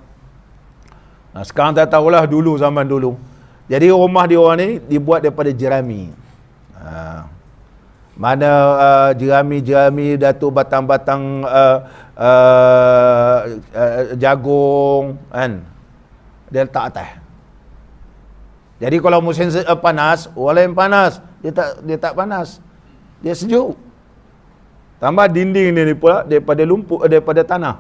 Sekarang tak tahulah dulu, zaman dulu. Jadi rumah dia orang ni dibuat daripada jerami. Mana jerami datu batang-batang jagung kan. Dia letak atas. Jadi kalau musim panas, orang lain panas, dia tak panas. Dia sejuk. Tambah dinding ni pula daripada lumpur, daripada tanah.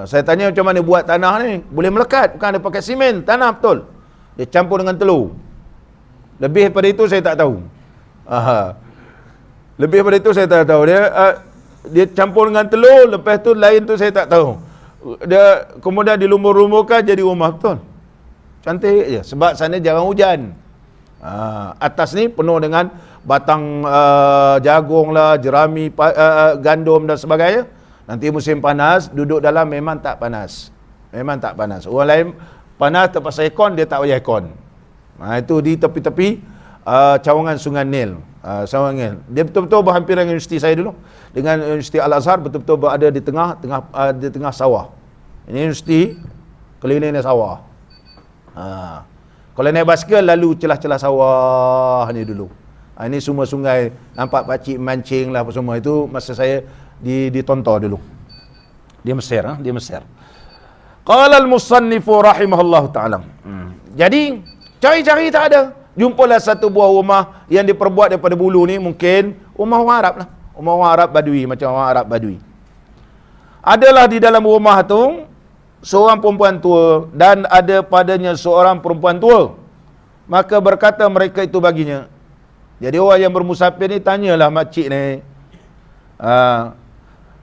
Saya tanya macam mana buat tanah ni? Boleh melekat, bukan dia pakai simen, tanah betul. Dia campur dengan telur. Lebih daripada itu saya tak tahu. Lebih daripada itu saya tak tahu. Dia campur dengan telur, lepas tu lain tu saya tak tahu. Dia kemudian dilumur-lumurkan jadi rumah betul. Cantik je. Sebab sana jarang hujan. Atas ni penuh dengan batang jagung lah, jerami, gandum dan sebagainya. Nanti musim panas, duduk dalam memang tak panas. Orang lain panas terpaksa aircon, dia tak payah aircon. Itu di tepi-tepi cawangan Sungai Nil. Dia betul-betul berhampiran dengan universiti saya dulu. Dengan Universiti Al-Azhar, betul-betul berada di tengah sawah. Ini universiti, kelilingnya sawah. Kalau naik basikal, lalu celah-celah sawah ni dulu. Ini semua sungai, nampak pakcik mancing lah apa semua. Itu masa saya di Tonto dulu. Di Mesir. Qala al-musannifu rahimahullah ta'ala. Jadi, cari-cari tak ada. Jumpalah satu buah rumah yang diperbuat daripada bulu ni, mungkin rumah orang Arab lah. Rumah orang Arab Badui, macam orang Arab Badui. adalah di dalam rumah tu seorang perempuan tua dan ada padanya seorang perempuan tua. Maka berkata mereka itu baginya. Jadi orang yang bermusafir ni tanyalah makcik ni.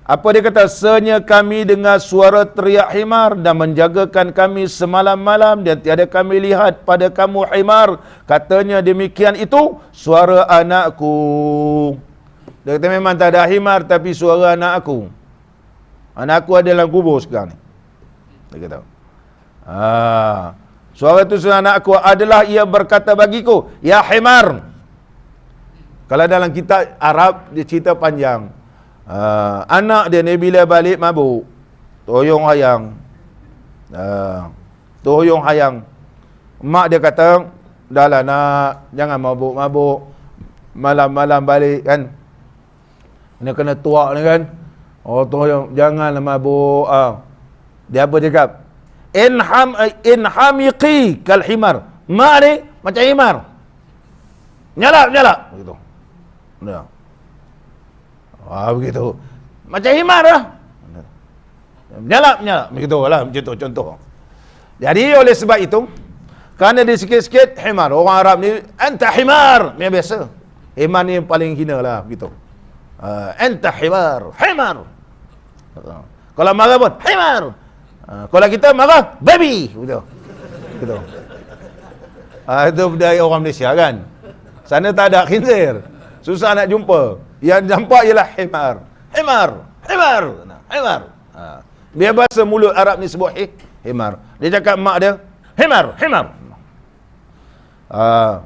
Apa dia kata? Senya kami dengar suara teriak himar dan menjagakan kami semalam-malam dan tiada kami lihat pada kamu himar. Katanya demikian itu suara anakku. Dia kata memang tak ada himar tapi suara anak aku. Anak aku ada dalam kubur sekarang ni. Dia kata. Suara itu suara anak aku adalah ia berkata bagiku, ya himar. Kalau dalam kitab Arab dia cerita panjang. Anak dia ni bila balik mabuk, toyong hayang. Toyong hayang. Mak dia kata, dah lah nak, jangan mabuk-mabuk. Malam-malam balik kan. Ini kena tuak ni kan. Oh toyong, janganlah mabuk. Dia apa cakap? Inhamiqi kal himar. Mak ni macam himar. Nyalap. Begitu. Ya. Begitu. Macam himar lah. Nyalap. Begitu lah. Macam tu contoh. Jadi oleh sebab itu, kerana dia sikit-sikit himar. Orang Arab ni, anta himar. Yang biasa. Himar ni yang paling hina lah. Begitu. Anta himar. Kalau marah pun, himar. Kalau kita marah, baby. Begitu. Itu budaya orang Malaysia kan. Sana tak ada khinzir. Susah nak jumpa. Yang nampak ialah himar. Biar bahasa mulut Arab ni sebut himar. Dia cakap mak dia, himar.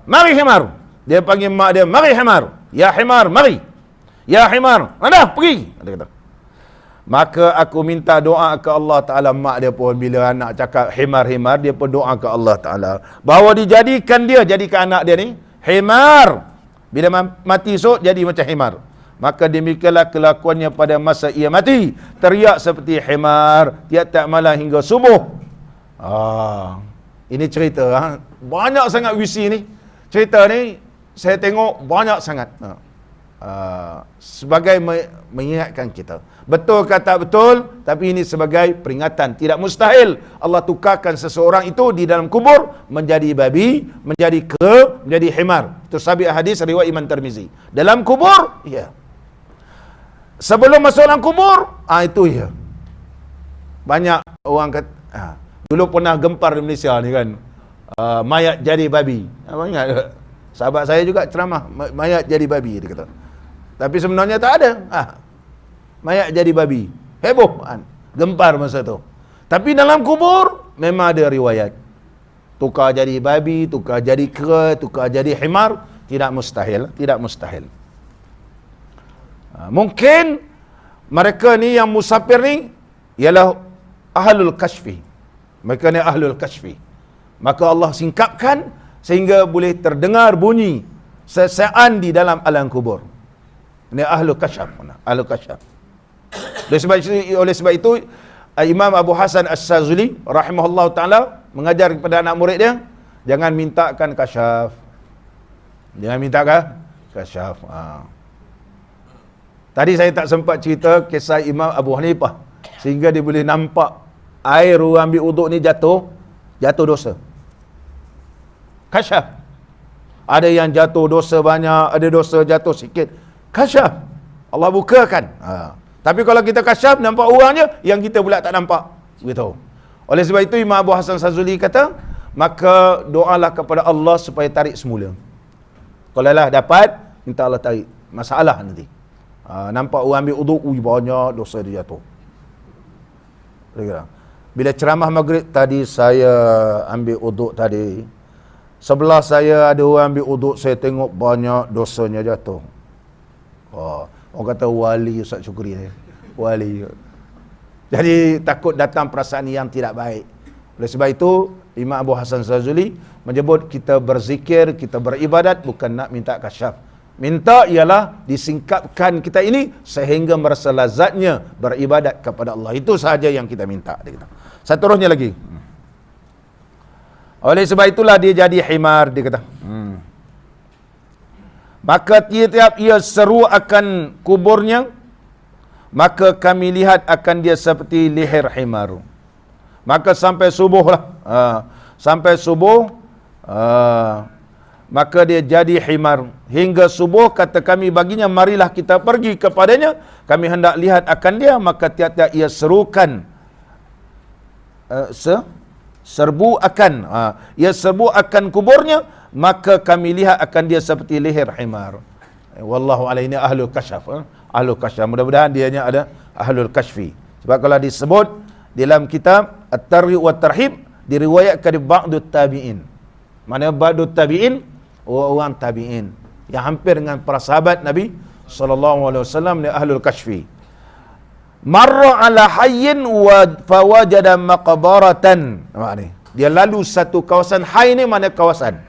Mari himar. Dia panggil mak dia, mari himar. Ya himar, mari. Ya himar, mana pergi. Dia kata. Maka aku minta doa ke Allah Ta'ala. Mak dia pun bila anak cakap himar, dia pun doa ke Allah Ta'ala. Bahawa jadikan anak dia ni himar. Bila mati esok jadi macam himar. Maka demikianlah kelakuannya pada masa ia mati. Teriak seperti himar tiap-tiap malam hingga subuh. Ini cerita. Banyak sangat visi ni. Cerita ni saya tengok banyak sangat. Sebagai mengingatkan kita. Betul ke tak betul, tapi ini sebagai peringatan. Tidak mustahil Allah tukarkan seseorang itu di dalam kubur menjadi babi, menjadi himar. Itu sabit hadis riwayat Imam Tirmizi. Dalam kubur, ya. Sebelum masuk dalam kubur, itu ya. Banyak orang kata, dulu pernah gempar di Malaysia ni kan. Mayat jadi babi. Abang ingat tak? Sahabat saya juga ceramah, mayat jadi babi, dia kata. Tapi sebenarnya tak ada. Mayat jadi babi. Heboh. Gempar masa tu. Tapi dalam kubur, memang ada riwayat. Tukar jadi babi, tukar jadi kera, tukar jadi himar. Tidak mustahil. Mungkin mereka ni yang musafir ni ialah ahlul kashfi. Mereka ni ahlul kashfi. Maka Allah singkapkan sehingga boleh terdengar bunyi sesaan di dalam alam kubur. Ini ahlu kasyaf. Oleh sebab itu Imam Abu Hasan As-Sazuli rahimahullah ta'ala mengajar kepada anak murid dia, jangan mintakan kasyaf. Tadi saya tak sempat cerita kisah Imam Abu Hanifah sehingga dia boleh nampak air orang ambil uduk ni jatuh dosa. Kasyaf. Ada yang jatuh dosa banyak, ada dosa jatuh sikit. Kasyaf. Allah bukakan. Tapi kalau kita kasyaf, nampak orangnya, yang kita pula tak nampak. Begitu. Oleh sebab itu Imam Abu Hasan Sazuli kata, maka doalah kepada Allah supaya tarik semula. Kalau lah dapat, minta Allah tarik. Masalah nanti. Nampak orang ambil uduk, banyak dosa dia jatuh. Bila ceramah maghrib tadi, saya ambil uduk tadi. Sebelah saya ada orang ambil uduk, saya tengok banyak dosanya jatuh. Orang kata wali Ustaz Syukri ni. Wali. Jadi takut datang perasaan yang tidak baik. Oleh sebab itu Imam Abu Hasan Sazuli menyebut kita berzikir, kita beribadat bukan nak minta kasyaf. Minta ialah disingkapkan kita ini sehingga merasa lazatnya beribadat kepada Allah. Itu sahaja yang kita minta. Seterusnya lagi. Oleh sebab itulah dia jadi himar, dia kata. Maka tiap-tiap ia seru akan kuburnya, maka kami lihat akan dia seperti leher himar. Maka sampai subuh lah. Sampai subuh, maka dia jadi himar. Hingga subuh kata kami baginya, marilah kita pergi kepadanya. Kami hendak lihat akan dia, maka tiap-tiap ia serukan. Serbu akan. Ia serbu akan kuburnya, maka kami lihat akan dia seperti leher himar. Wallahu a'lam, ini ahlul kasyaf. Ahlul kasyaf. Mudah-mudahan dianya ada ahlul kasyfi. Sebab kalau disebut dalam kitab At-Targhib wa Tarhib, diriwayatkan di ba'dut tabi'in. Mana ba'dut tabi'in? Orang tabi'in yang hampir dengan para sahabat Nabi SAW, ni ahlul kasyfi. Marra ala hayyin wa fawajada maqbaratan. Dia lalu satu kawasan. Hayy ni mana kawasan,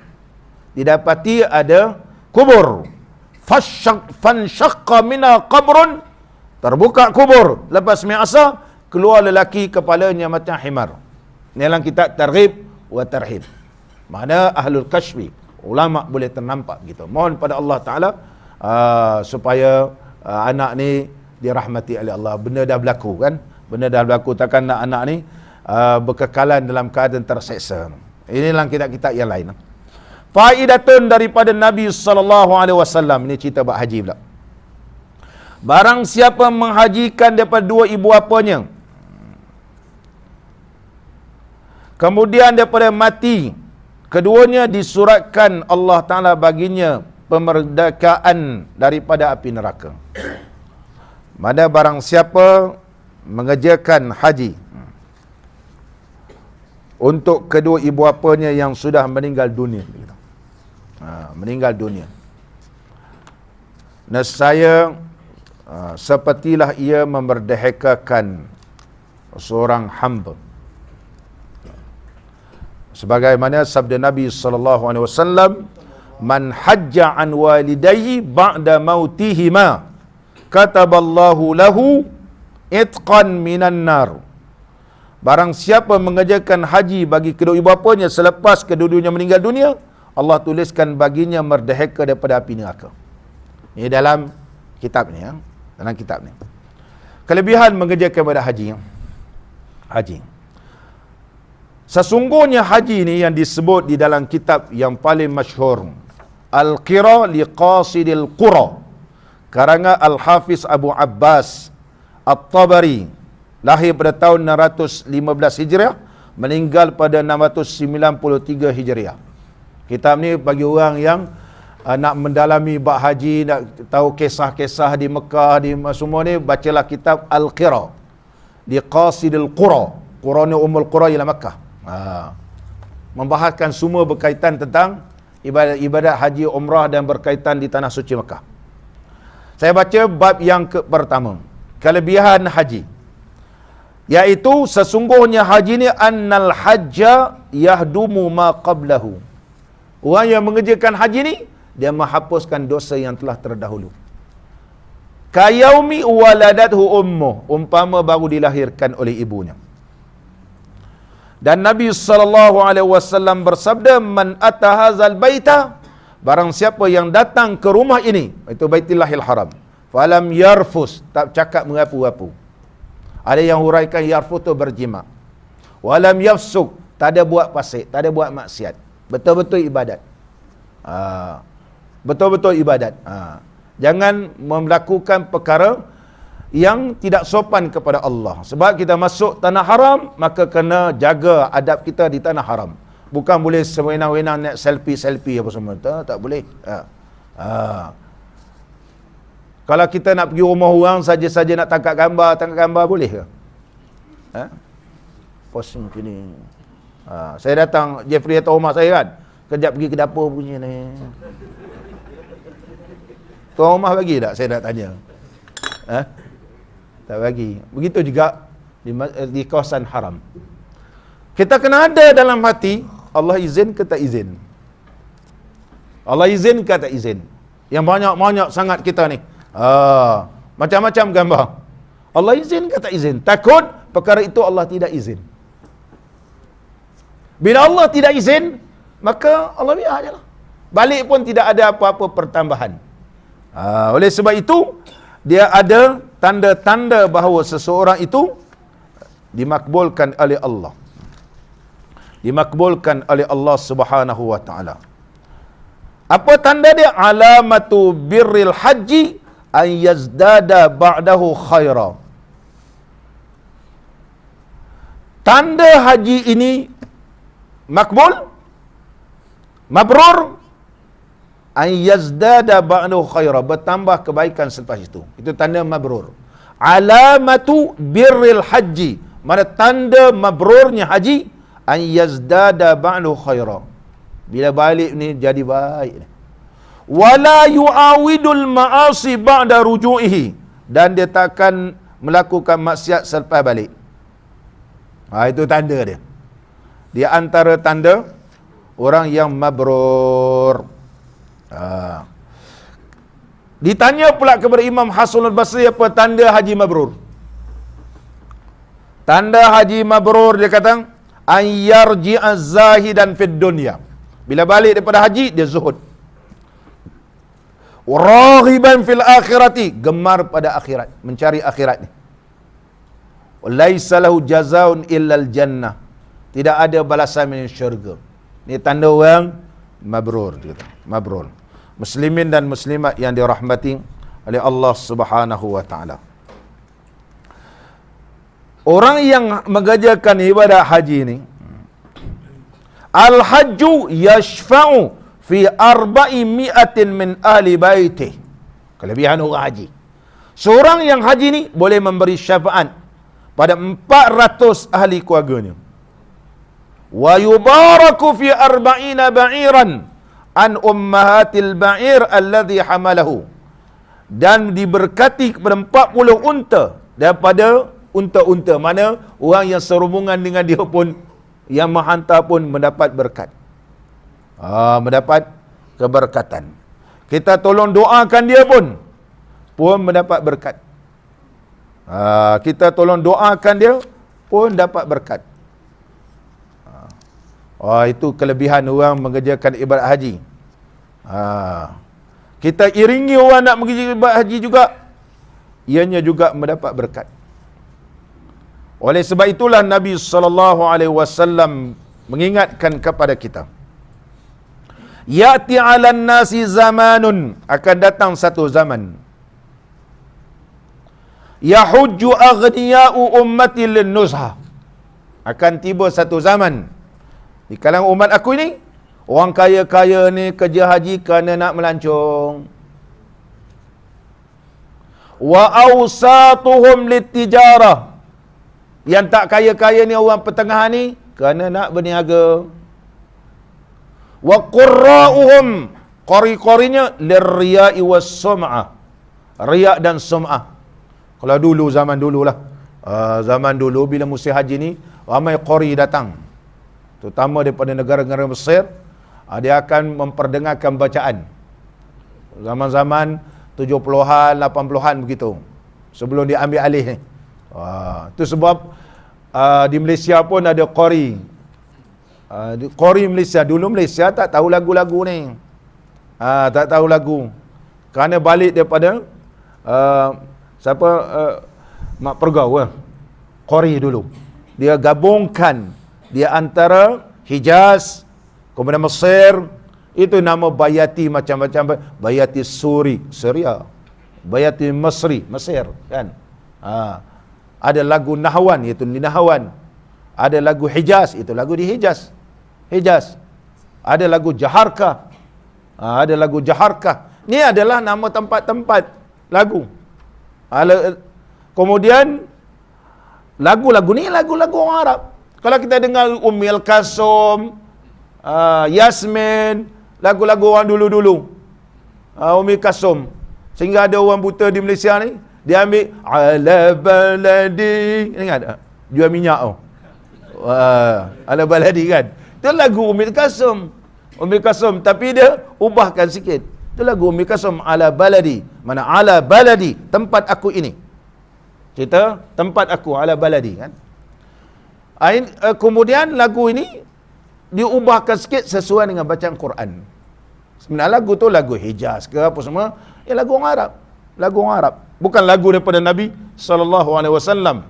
didapati ada kubur. Fanshaqqa mina qabrun, terbuka kubur. Lepas mi'asa, keluar lelaki kepalanya macam himar. Ini dalam kitab Targhib wa Tarhib. Mana ahlul kasyfi, ulama boleh ternampak gitu. Mohon pada Allah Ta'ala supaya anak ni dirahmati oleh Allah. Benda dah berlaku kan, benda dah berlaku, takkan nak anak ni berkekalan dalam keadaan terseksa. Ini dalam kitab-kitab yang lain. Faidatun daripada Nabi SAW. Ini cerita bab haji pula. Barang siapa menghajikan daripada dua ibu bapanya, kemudian daripada mati, keduanya disuratkan Allah Ta'ala baginya pemerdekaan daripada api neraka. Mana barang siapa mengerjakan haji untuk kedua ibu bapanya yang sudah meninggal dunia, meninggal dunia, nescaya sepertilah ia memerdekakan seorang hamba. Sebagaimana sabda Nabi SAW, man hajja an walidayhi ba'da mautihima kataballahu lahu itqan minan nar. Barang siapa mengerjakan haji bagi kedua ibu bapanya selepas kedua-duanya meninggal dunia, Allah tuliskan baginya merdeka daripada api neraka. Ini dalam kitab ni, dalam kitab ni. Kelebihan mengerjakan pada haji. Sesungguhnya haji ni yang disebut di dalam kitab yang paling masyhur, Al-Qira liqasidil Qura, karangan Al-Hafiz Abu Abbas At-Tabari, lahir pada tahun 615 Hijriah, meninggal pada 693 Hijriah. Kitab ni bagi orang yang nak mendalami bab haji, nak tahu kisah-kisah di Mekah, di semua ni, bacalah kitab Al-Qira liqasidil Qura. Qura ni Ummul Qura ialah Mekah. Membahaskan semua berkaitan tentang ibadat haji, umrah dan berkaitan di tanah suci Mekah. Saya baca bab yang pertama, kelebihan haji, iaitu sesungguhnya haji ni annal hajja yahdumu ma qablahu. Orang yang mengerjakan haji ni, dia menghapuskan dosa yang telah terdahulu. Kayaumi waladathu ummuh, umpama baru dilahirkan oleh ibunya. Dan Nabi SAW bersabda, man atahazal baita, barang siapa yang datang ke rumah ini, itu Baitullahil Haram, falam yarfus, tak cakap mengapu-apu. Ada yang huraikan yarfus tu berjima. Walam yafsuk, tak ada buat fasik, tak ada buat maksiat. Betul-betul ibadat. Betul-betul ibadat. Jangan melakukan perkara yang tidak sopan kepada Allah. Sebab kita masuk tanah haram, maka kena jaga adab kita di tanah haram. Bukan boleh sewenang-wenang nak selfie-selfie apa semua. Tak boleh. Kalau kita nak pergi rumah orang saja-saja nak tangkap gambar boleh ke? Pos macam ni. Saya datang, Jeffrey atau rumah saya kan, kejap pergi ke dapur punya ni. Tuan rumah bagi tak? Saya nak tanya. Tak bagi. Begitu juga di kawasan haram. Kita kena ada dalam hati, Allah izin ke tak izin? Allah izin ke tak izin? Yang banyak-banyak sangat kita ni, macam-macam gambar. Allah izin ke tak izin? Takut perkara itu Allah tidak izin. Bila Allah tidak izin, maka Allah biar je lah. Balik pun tidak ada apa-apa pertambahan. Oleh sebab itu, dia ada tanda-tanda bahawa seseorang itu dimakbulkan oleh Allah. Dimakbulkan oleh Allah Subhanahu wa taala. Apa tanda dia? Alamatu birril haji an yazdada ba'dahu khaira. Tanda haji ini makbul, mabrur, an yazdada ba'dahu khaira, bertambah kebaikan selepas itu. Itu tanda mabrur. Alamatu birril haji, mana tanda mabrurnya haji, an yazdada ba'dahu khaira. Bila balik ni jadi baik. Wala yu'awidul ma'asi ba'da ruju'ihi, dan dia takkan melakukan maksiat selepas balik. Itu tanda dia. Di antara tanda orang yang mabrur. Ditanya pula kepada Imam Hasan al-Basri, apa tanda haji mabrur? Tanda haji mabrur, dia kata, an yarji'a zahidan fid dunya. Bila balik daripada haji, dia zuhud. Raghiban fil akhirati, gemar pada akhirat, mencari akhirat ni. Laisa lahu jazaun illal jannah, tidak ada balasan melainkan syurga. Ni tanda orang mabrur, dia kata. Mabrur. Muslimin dan muslimat yang dirahmati oleh Allah Subhanahu wa taala. Orang yang mengerjakan ibadah haji ni, al-hajju yashfa'u fi 400 min ahli baitih. Kelebihan orang haji, seorang yang haji ni boleh memberi syafaat pada 400 ahli keluarganya. Wa yubaraku fi 40 ba'iran an ummahatil ba'ir alladhi hamalahu, dan diberkati kepada 40 unta daripada unta-unta, mana orang yang serombongan dengan dia pun, yang menghantar pun mendapat berkat. Mendapat keberkatan. Kita tolong doakan dia pun mendapat berkat. Kita tolong doakan dia pun dapat berkat. Itu kelebihan orang mengerjakan ibadat haji. Kita iringi orang nak mengerjakan ibadat haji juga, ianya juga mendapat berkat. Oleh sebab itulah Nabi SAW mengingatkan kepada kita, ya'ti 'alan nasi zamanun, akan datang satu zaman, yahujju aghniya'u ummati lin-nuzha, akan tiba satu zaman di kalangan umat aku ini, orang kaya-kaya ni kerja haji kerana nak melancong. Wa awsatuhum litijarah, yang tak kaya-kaya ni, orang pertengahan ni, kerana nak berniaga. Wa qurra'uhum, qori-qorinya, lirriya'i was sum'ah, riya' dan sum'ah. Kalau dulu, zaman dulu lah, zaman dulu bila musim haji ni, ramai qori datang, terutama daripada negara-negara Mesir. Dia akan memperdengarkan bacaan zaman-zaman 70-an, 80-an begitu, sebelum dia ambil alih ni. Itu sebab di Malaysia pun ada qori. Qori Malaysia, dulu Malaysia tak tahu lagu-lagu ni, tak tahu lagu, kerana balik daripada siapa, Mak Pergau, qori dulu. Dia gabungkan dia antara Hijaz kemudian Mesir, itu nama Bayati macam-macam, Bayati Suri, Syria, Bayati Mesri, Mesir kan. Ada lagu Nahwan, iaitu di Nahwan. Ada lagu Hijaz, itu lagu di Hijaz, Hijaz. Ada lagu Jaharkah, ada lagu Jaharkah. Ni adalah nama tempat-tempat lagu. Kemudian lagu-lagu ni lagu-lagu orang Arab. Kalau kita dengar Ummil Kasum, Yasmin, lagu-lagu orang dulu-dulu, Ummil Kasum, sehingga ada orang buta di Malaysia ni, dia ambil ala baladi, ingat tak? Jual minyak tu. Ala baladi kan. Itu lagu Ummil Kasum. Ummil Kasum, tapi dia ubahkan sikit. Itu lagu Ummil Kasum, ala baladi. Mana ala baladi, tempat aku ini. Cerita tempat aku, ala baladi kan. Kemudian lagu ini diubahkan sikit sesuai dengan bacaan Quran. Sebenarnya lagu tu lagu Hijaz ke apa semua, lagu orang Arab. Lagu orang Arab. Bukan lagu daripada Nabi SAW.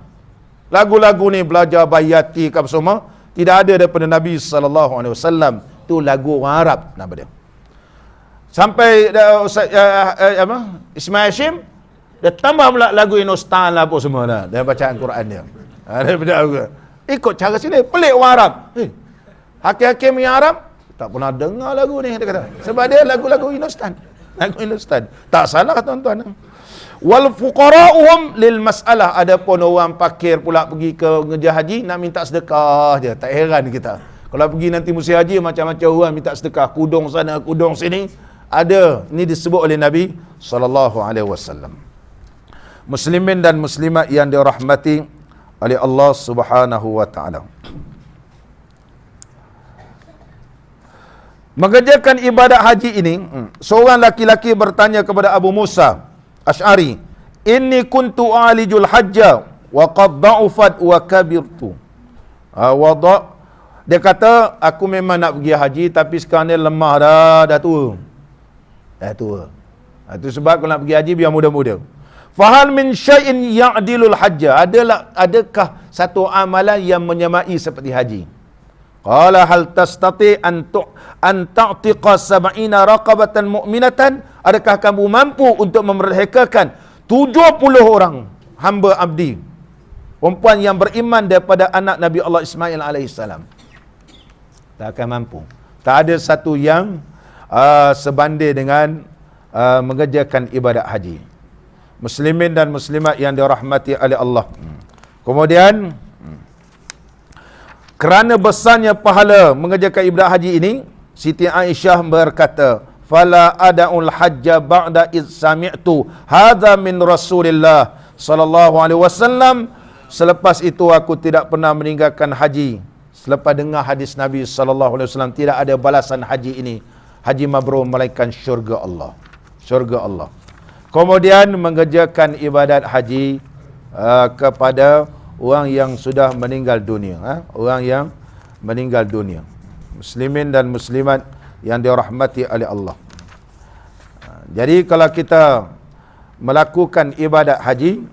Lagu-lagu ni belajar bayati ke apa semua, tidak ada daripada Nabi SAW. Itu lagu orang Arab nama dia. Sampai Ismail Hashim, dia tambah pula lagu Hindustan lah apa semua dah, dia bacaan Quran dia. Daripada ikut cara sini, pelik orang Arab. Hakim-hakim yang Arab tak pernah dengar lagu ni, dia kata. Sebab dia lagu-lagu Hindustan. Lagu Hindustan. Tak salah tuan-tuan. Wal fuqara'uhum lil mas'alah. Adapun orang fakir pula pergi ke ngerja haji nak minta sedekah je. Tak heran kita. Kalau pergi nanti musim haji macam-macam orang minta sedekah, kudung sana, kudung sini. Ada. Ini disebut oleh Nabi SAW. Muslimin dan muslimat yang dirahmati oleh Allah Subhanahu wa taala. Mengerjakan ibadat haji ini, seorang laki-laki bertanya kepada Abu Musa Asy'ari, "Inni kuntu alijul hajja wa qad da'ufat wa kabirtu." Dia kata, aku memang nak pergi haji tapi sekarang ni lemah dah tua. Dah tua. Itu sebab kalau nak pergi haji biar muda-muda. Fahal min syai'in ya'dilul hajja? Adakah satu amalan yang menyamai seperti haji? Qala hal tastati an ta'tiqa 70 raqabatan mu'minatan? Adakah kamu mampu untuk memerdekakan 70 orang hamba abdi perempuan yang beriman daripada anak Nabi Allah Ismail alaihissalam? Tak akan mampu. Tak ada satu yang sebandir dengan mengerjakan ibadat haji. Muslimin dan muslimat yang dirahmati oleh Allah. Kemudian kerana besarnya pahala mengerjakan ibadat haji ini, Siti Aisyah berkata, "Fala ada'ul hajja ba'da id sami'tu hadza min Rasulillah sallallahu alaihi wasallam." Selepas itu aku tidak pernah meninggalkan haji. Selepas dengar hadis Nabi sallallahu alaihi wasallam, tidak ada balasan haji ini, haji mabrur, melainkan syurga Allah. Syurga Allah. Kemudian mengerjakan ibadat haji kepada orang yang sudah meninggal dunia, orang yang meninggal dunia. Muslimin dan muslimat yang dirahmati oleh Allah. Jadi kalau kita melakukan ibadat haji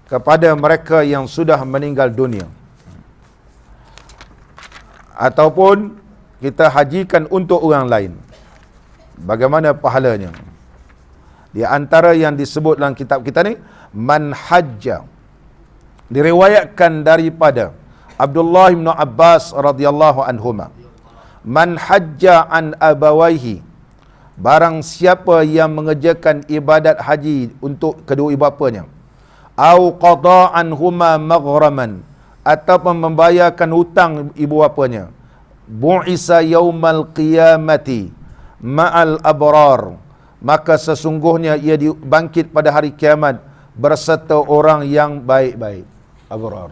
kepada mereka yang sudah meninggal dunia, ataupun kita hajikan untuk orang lain, bagaimana pahalanya? Di antara yang disebut dalam kitab kita ni, man hajja, diriwayatkan daripada Abdullah bin Abbas radhiyallahu anhuma, man hajja an abawaihi, barang siapa yang mengerjakan ibadat haji untuk kedua ibu bapanya, au qada anhuma maghraman, ataupun membayarkan hutang ibu bapanya, bu'isa yaumal qiyamati ma'al abrar, maka sesungguhnya ia dibangkit pada hari kiamat berserta orang yang baik-baik, abrar.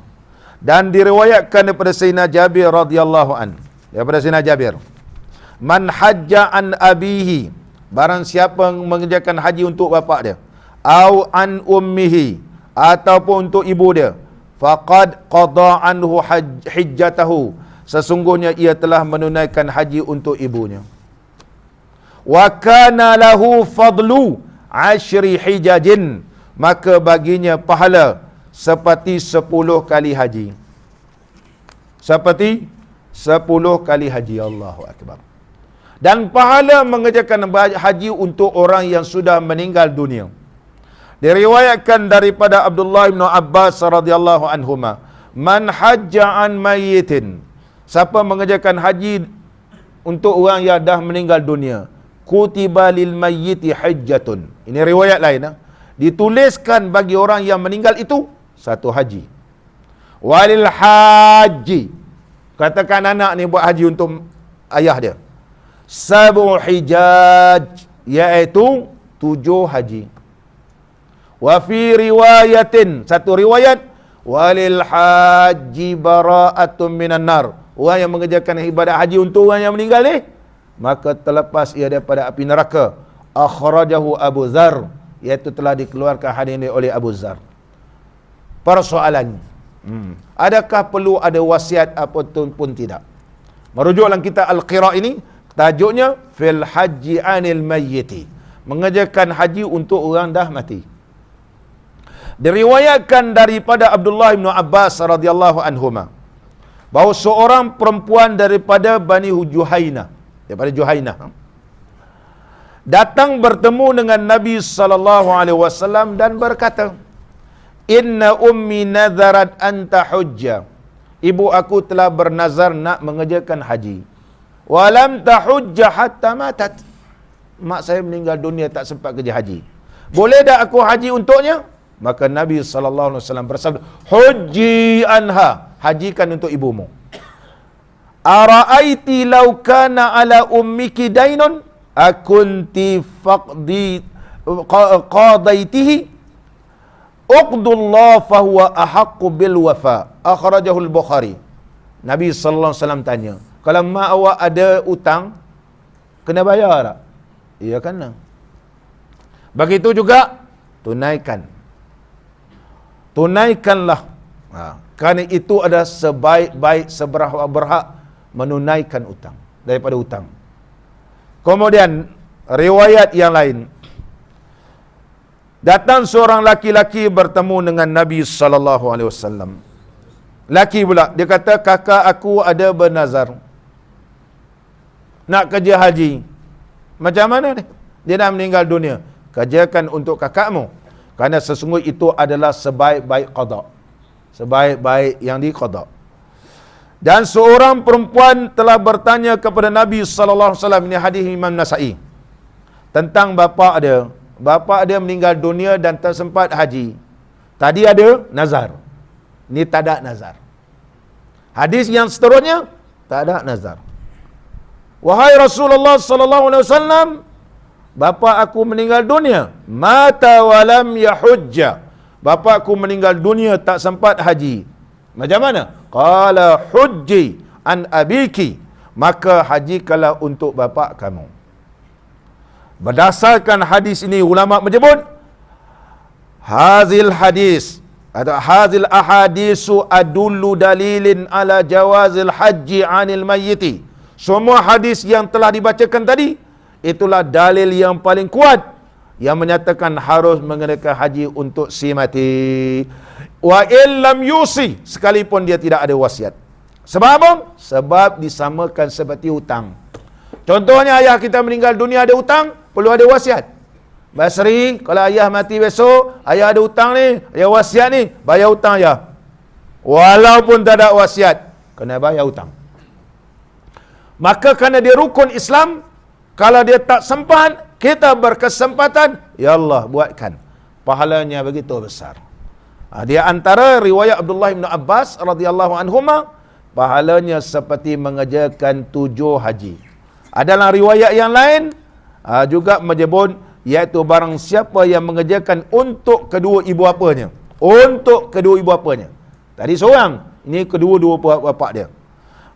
Dan diriwayatkan daripada Sayyidina Jabir radhiyallahu an, daripada Sayyidina Jabir, man hajja an abihi, barang siapa mengerjakan haji untuk bapa dia, au an ummihi, ataupun untuk ibu dia, faqad qada anhu hijjatahu, sesungguhnya ia telah menunaikan haji untuk ibunya. Wa kana lahu fadlu 10 hijajin, maka baginya pahala seperti 10 kali haji. Seperti 10 kali haji. Allahu akbar. Dan pahala mengerjakan haji untuk orang yang sudah meninggal dunia, diriwayatkan daripada Abdullah bin Abbas radhiyallahu anhuma, man hajja an mayyitin, siapa mengerjakan haji untuk orang yang dah meninggal dunia, kutiba lil mayyiti hajjatun. Ini riwayat lain, dituliskan bagi orang yang meninggal itu satu haji. Walil haji, katakan anak ni buat haji untuk ayah dia, 7 hijaj, iaitu 7 haji. Wa fi riwayatin, satu riwayat, walil haji bara'atun minan nar, orang yang mengerjakan ibadat haji untuk orang yang meninggal ni, maka terlepas ia daripada api neraka. Akhrajahu Abu Dzar, iaitu telah dikeluarkan hadis ini oleh Abu Dzar. Persoalannya, adakah perlu ada wasiat apapun tidak? Merujuk dalam kitab Al-Qira ini, tajuknya fil haji anil mayyiti, mengerjakan haji untuk orang dah mati. Diriwayatkan daripada Abdullah bin Abbas radhiyallahu anhuma bahawa seorang perempuan daripada Bani Juhainah, daripada Juhainah, datang bertemu dengan Nabi sallallahu alaihi wasallam dan berkata, "Inna ummi nadharat an tahujja." Ibu aku telah bernazar nak mengerjakan haji. Walam tahujja hatta matat. Mak saya meninggal dunia tak sempat kerja haji. Boleh tak aku haji untuknya? Maka Nabi sallallahu alaihi wasallam bersabda, "Hujji anha." Hajikan untuk ibumu. "Ara'aiti law kana ala ummiki dainun akunti faqdi qadaitihi uqdullah fahuwa ahaqqu bil wafa." Akhrajahu al-Bukhari. Nabi sallallahu alaihi wasallam tanya, kalau mak awak ada hutang, kena bayar tak? Ya kena. Begitu juga tunaikan. Tunaikanlah. Kerana itu adalah sebaik-baik berhak menunaikan hutang daripada hutang. Kemudian riwayat yang lain, datang seorang laki-laki bertemu dengan Nabi sallallahu alaihi wasallam. Laki pula, dia kata, "Kakak aku ada bernazar nak kerja haji. Macam mana ni? Dia dah meninggal dunia. Kerjakan untuk kakakmu, kerana sesungguhnya itu adalah sebaik-baik qada, sebaik-baik yang diqada." Dan seorang perempuan telah bertanya kepada Nabi sallallahu alaihi wasallam, ini hadis Imam Nasa'i, tentang bapa dia. Bapa dia meninggal dunia dan tak sempat haji. Tadi ada nazar, ni tak ada nazar. Hadis yang seterusnya tak ada nazar. "Wahai Rasulullah sallallahu alaihi wasallam, bapa aku meninggal dunia, mata walam yahujja. Bapa aku meninggal dunia tak sempat haji. Macam mana?" Qala hujji an abiki. Maka hajikanlah untuk bapa kamu. Berdasarkan hadis ini, ulama menyebut hazil hadis atau hazil ahadisu adullu dalilin ala jawazil haji anil mayyiti. Semua hadis yang telah dibacakan tadi, itulah dalil yang paling kuat yang menyatakan harus mengenakan haji untuk si mati. Wa illam yusi, sekalipun dia tidak ada wasiat. Sebab apa? Sebab disamakan seperti hutang. Contohnya ayah kita meninggal dunia ada hutang, perlu ada wasiat. Basri, kalau ayah mati besok, ayah ada hutang ni, ayah wasiat ni, bayar hutang ayah. Walaupun tak ada wasiat, kena bayar hutang. Maka kerana dia rukun Islam, kalau dia tak sempat, kita berkesempatan, ya Allah buatkan. Pahalanya begitu besar. Dia antara riwayat Abdullah bin Abbas radhiyallahu anhuma, pahalanya seperti mengerjakan 7 haji. Adalah riwayat yang lain juga menyebut, iaitu barang siapa yang mengerjakan untuk kedua ibu bapanya. Untuk kedua ibu bapanya. Tadi seorang, ini kedua-dua bapa dia.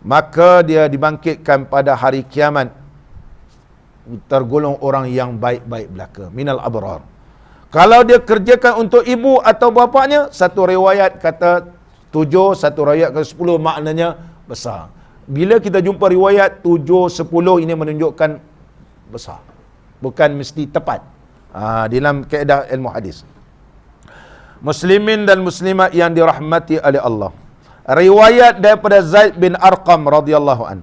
Maka dia dibangkitkan pada hari kiamat tergolong orang yang baik-baik belaka, minal abrar. Kalau dia kerjakan untuk ibu atau bapaknya, satu riwayat kata 7, satu riwayat kata 10, maknanya besar. Bila kita jumpa riwayat 7, 10, ini menunjukkan besar, bukan mesti tepat dalam kaedah ilmu hadis. Muslimin dan muslimat yang dirahmati oleh Allah, riwayat daripada Zaid bin Arqam radhiyallahu an,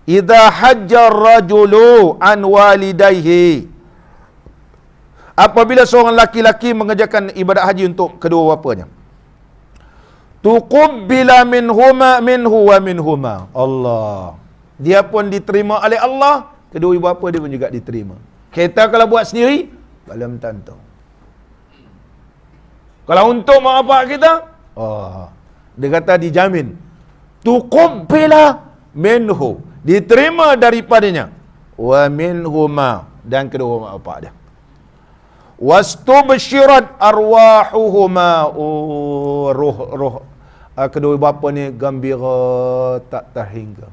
"Idza hajja ar-rajulu an walidayhi." Apabila seorang laki-laki mengerjakan ibadat haji untuk kedua bapanya, tuqabbila minhu wa minhuma. Allah, dia pun diterima oleh Allah, kedua ibu bapa dia pun juga diterima. Kita kalau buat sendiri, belum tentu. Kalau untuk mak bapak kita, dia kata dijamin. Tuqabbila minhu, diterima daripadanya, wa minhuma, dan kedua mak bapak dia. Wastubshirat arwahuhuma, roh kedua bapa ni gembira tak terhingga.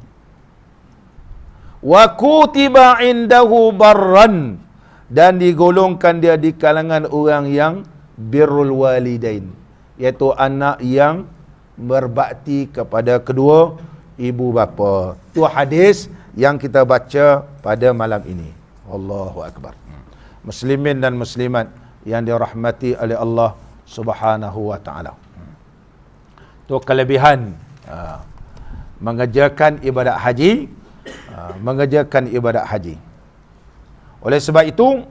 Wa kutiba indahu barran, dan digolongkan dia di kalangan orang yang birrul walidain, iaitu anak yang berbakti kepada kedua ibu bapa. Itu hadis yang kita baca pada malam ini. Allahu akbar. Muslimin dan muslimat yang dirahmati oleh Allah Subhanahu wa ta'ala. Itu kelebihan mengerjakan ibadat haji, mengerjakan ibadat haji. Oleh sebab itu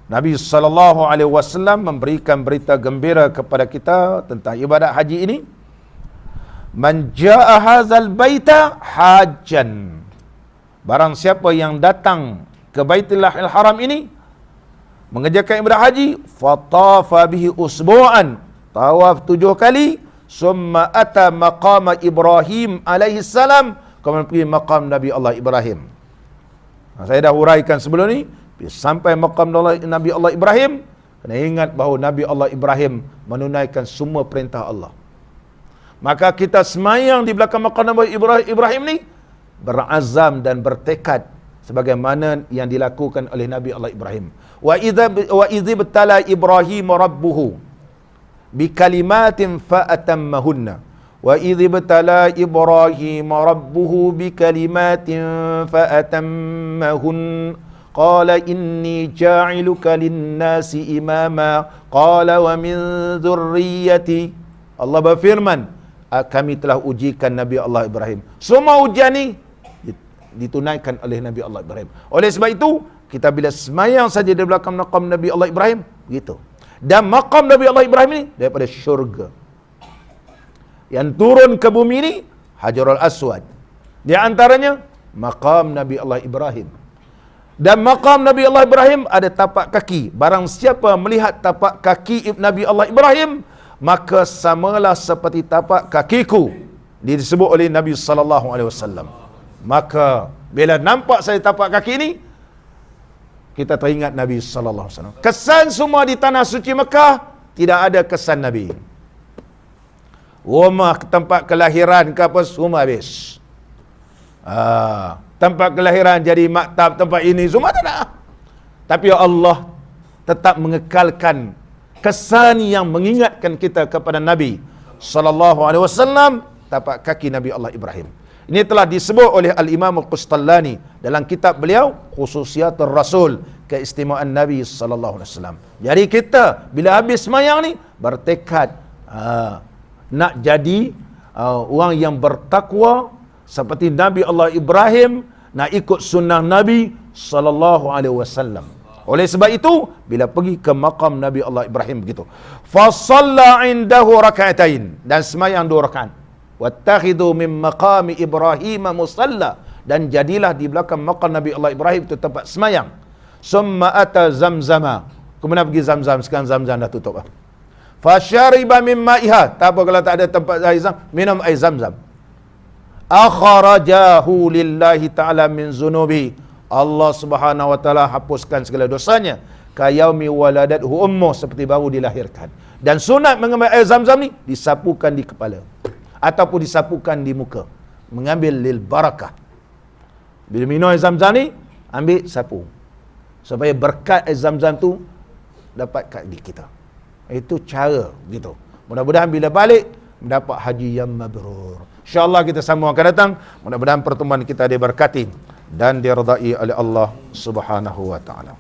Nabi sallallahu alaihi wasallam memberikan berita gembira kepada kita tentang ibadat haji ini. Man jaa hadzal baita hajjan. Barang siapa yang datang ke Baitullahil Haram ini mengerjakan ibadah haji, fatafa bihi usbu'an, tawaf 7 kali, summa ata maqam Ibrahim alaihi salam, kemudian pergi maqam Nabi Allah Ibrahim. Saya dah huraikan sebelum ni, sampai maqam Nabi Allah Ibrahim, kena ingat bahawa Nabi Allah Ibrahim menunaikan semua perintah Allah. Maka kita semayang di belakang maqam Nabi Ibrahim ni berazam dan bertekad sebagaimana yang dilakukan oleh Nabi Allah Ibrahim. Wa idza betala Ibrahim rabbuhu bi kalimatin fa atammahunna. Wa idza betala Ibrahim rabbuhu bi kalimatin fa atammahun. Qala inni ja'iluka lin-nasi imama. Qala wa min dhurriyyati. Allah berfirman, kami telah ujikan Nabi Allah Ibrahim. Semua ujian ni ditunaikan oleh Nabi Allah Ibrahim. Oleh sebab itu, kita bila semayang saja di belakang maqam Nabi Allah Ibrahim, begitu. Dan maqam Nabi Allah Ibrahim ni daripada syurga. Yang turun ke bumi ni Hajarul Aswad. Di antaranya maqam Nabi Allah Ibrahim. Dan maqam Nabi Allah Ibrahim ada tapak kaki. Barang siapa melihat tapak kaki Nabi Allah Ibrahim, maka samalah seperti tapak kakiku. Disebut oleh Nabi sallallahu alaihi wasallam. Maka bila nampak saya tapak kaki ini, kita teringat Nabi sallallahu alaihi wasallam. Kesan semua di tanah suci Mekah, tidak ada kesan Nabi. Rumah tempat kelahiran ke apa semua habis. Tempat kelahiran jadi maktab, tempat ini semua tak ada. Tapi Allah tetap mengekalkan kesan yang mengingatkan kita kepada Nabi sallallahu alaihi wasallam, tapak kaki Nabi Allah Ibrahim. Ini telah disebut oleh Al-Imam Al-Qustallani dalam kitab beliau Khususiyatul Rasul, keistimewaan Nabi sallallahu alaihi wasallam. Jadi kita bila habis sembahyang ni bertekad nak jadi orang yang bertakwa seperti Nabi Allah Ibrahim, nak ikut sunnah Nabi sallallahu alaihi wasallam. Oleh sebab itu, bila pergi ke maqam Nabi Allah Ibrahim begitu. Fa shalla indahu rak'atain, dan sembahyang 2 rakaat. Wattakhidhu min maqami Ibrahim musalla, dan jadilah di belakang maqam Nabi Allah Ibrahim itu tempat sembahyang. Summa ata Zamzama, kemudian pergi Zamzam, sekarang Zamzam dah tutup. Fa syariba min ma'iha, tak apa kalau tak ada tempat air Zam, minum air Zamzam. Akhrajahu lillahi ta'ala min zunubi, Allah Subhanahu wa taala hapuskan segala dosanya, kayaumi waladathu ummu, seperti baru dilahirkan. Dan sunat mengambil air Zamzam ni disapukan di kepala ataupun disapukan di muka, mengambil lil barakah. Bila minum air Zamzam ni, ambil sapu supaya berkat air Zamzam tu dapat kat di kita. Itu cara gitu. Mudah-mudahan bila balik mendapat haji yang mabrur. InsyaAllah kita sambung akan datang. Mudah-mudahan pertemuan kita diberkati dan diridai oleh Allah Subhanahu wa taala.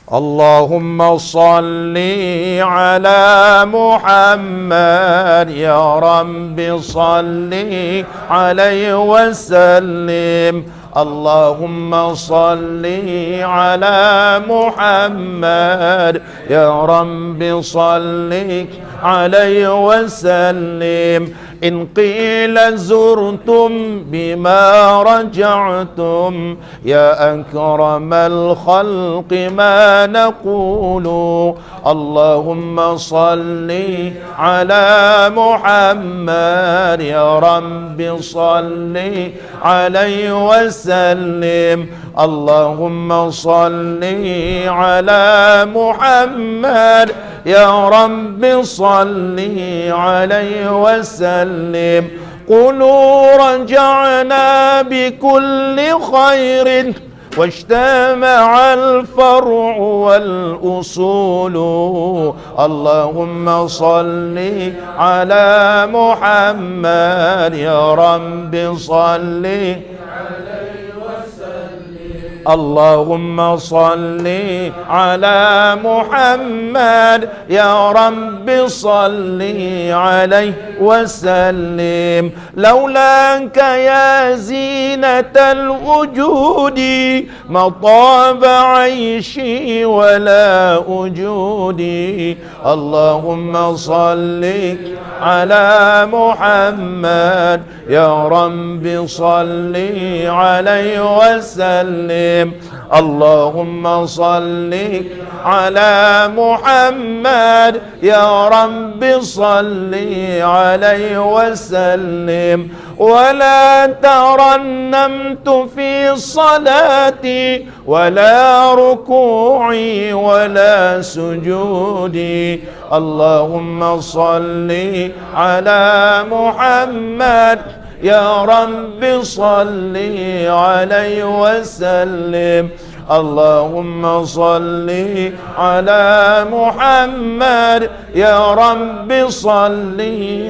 Allahumma salli ala Muhammad, ya Rabbi salli alaihi wa sallim. Allahumma salli ala Muhammad, ya Rabbi salli alaihi wa sallim. إن قيل زرتم بما رجعتم يا أكرم الخلق ما نقول اللهم صل على محمد يا رب صل عليه وسلم اللهم صل على محمد يا رب صل عليه وسلم قولوا رجعنا بكل خير واجتمع الفرع والأصول اللهم صل على محمد يا رب صل عليه وسلم اللهم صل على محمد يا رب صل عليه وسلم لولاك يا زينة الوجود ما طاب عيشي ولا وجودي اللهم صل على محمد يا رب صل عليه وسلم اللهم صل على محمد يا رب صل عليه وسلم ولا ترنمت في صلاتي ولا ركوعي ولا سجودي اللهم صل على محمد يا رب صل عليه وسلم اللهم صل على محمد يا رب صل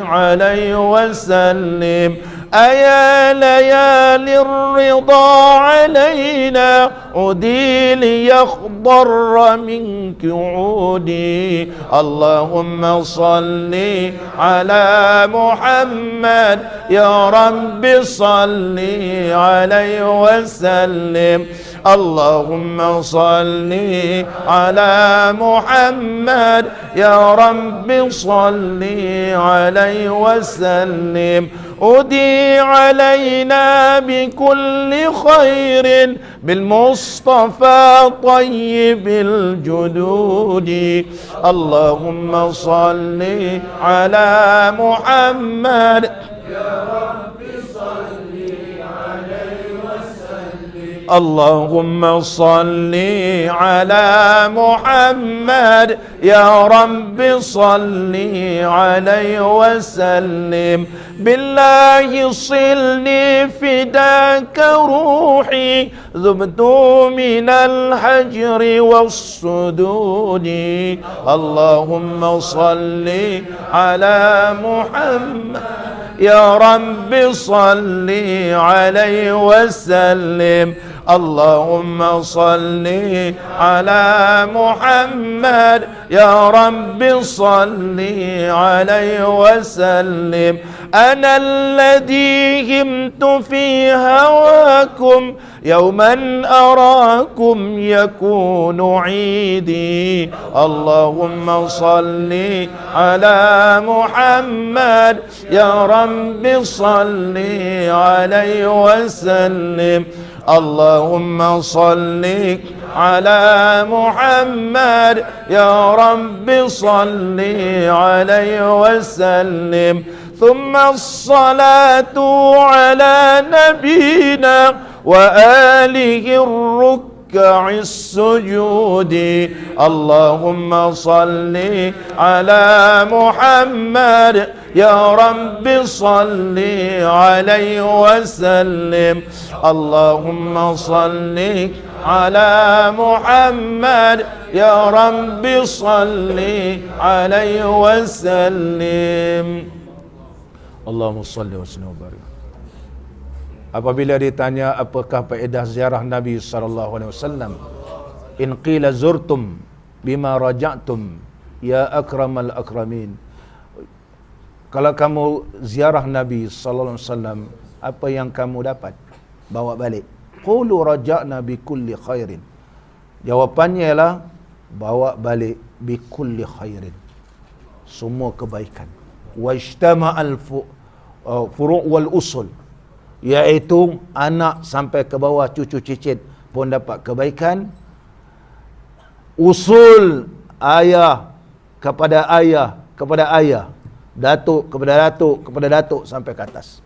عليه وسلم أيا ليالي الرضا علينا عدي ليخضر منك عودي اللهم صل على محمد يا رب صل عليه وسلم اللهم صل على محمد يا رب صل عليه وسلم أدي علينا بكل خير بالمصطفى طيب الجدود اللهم صل على محمد يا رب صل عليه وسلم اللهم صل على محمد يا رب صل عليه وسلم بالله صلني فداك روحي ذبت من الحجر والصدود اللهم صل على محمد يا رب صل عليه وسلم اللهم صل على محمد يا رب صل عليه وسلم أنا الذي همت في هواكم يوما أراكم يكون عيدي اللهم صل على محمد يا رب صل عليه وسلم اللهم صل على محمد يا رب صل عليه وسلم ثم الصلاة على نبينا وآله الركع السجود اللهم صل على محمد يا رب صل عليه وسلم اللهم صل على محمد يا رب صل عليه وسلم Allahumma salli wa sallim wa barik. Apabila ditanya apakah faedah ziarah Nabi sallallahu alaihi wasallam, in qila zurtum bima raja'tum ya akramal akramin. Kalau kamu ziarah Nabi sallallahu alaihi wasallam, apa yang kamu dapat? Bawa balik. Qulu raja'na bi kulli khairin. Jawapannya ialah bawa balik bi kulli khairin. Semua kebaikan. Wajtama'al furu' wal usul, iaitu anak sampai ke bawah cucu cicit pun dapat kebaikan. Usul ayah kepada ayah kepada ayah, datuk kepada datuk kepada datuk sampai ke atas.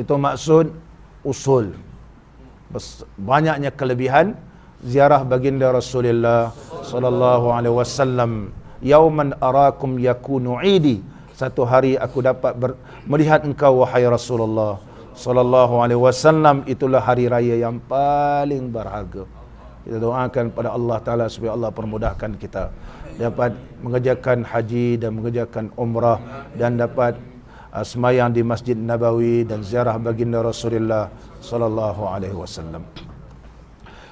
Itu maksud usul. Banyaknya kelebihan ziarah baginda Rasulullah sallallahu alaihi wasallam. Yauman arakum yakunu idi, satu hari aku dapat melihat engkau wahai Rasulullah sallallahu alaihi wasallam. Itulah hari raya yang paling berharga. Kita doakan pada Allah Taala supaya Allah permudahkan kita dapat mengerjakan haji dan mengerjakan umrah dan dapat semayang di Masjid Nabawi dan ziarah baginda Rasulullah sallallahu alaihi wasallam.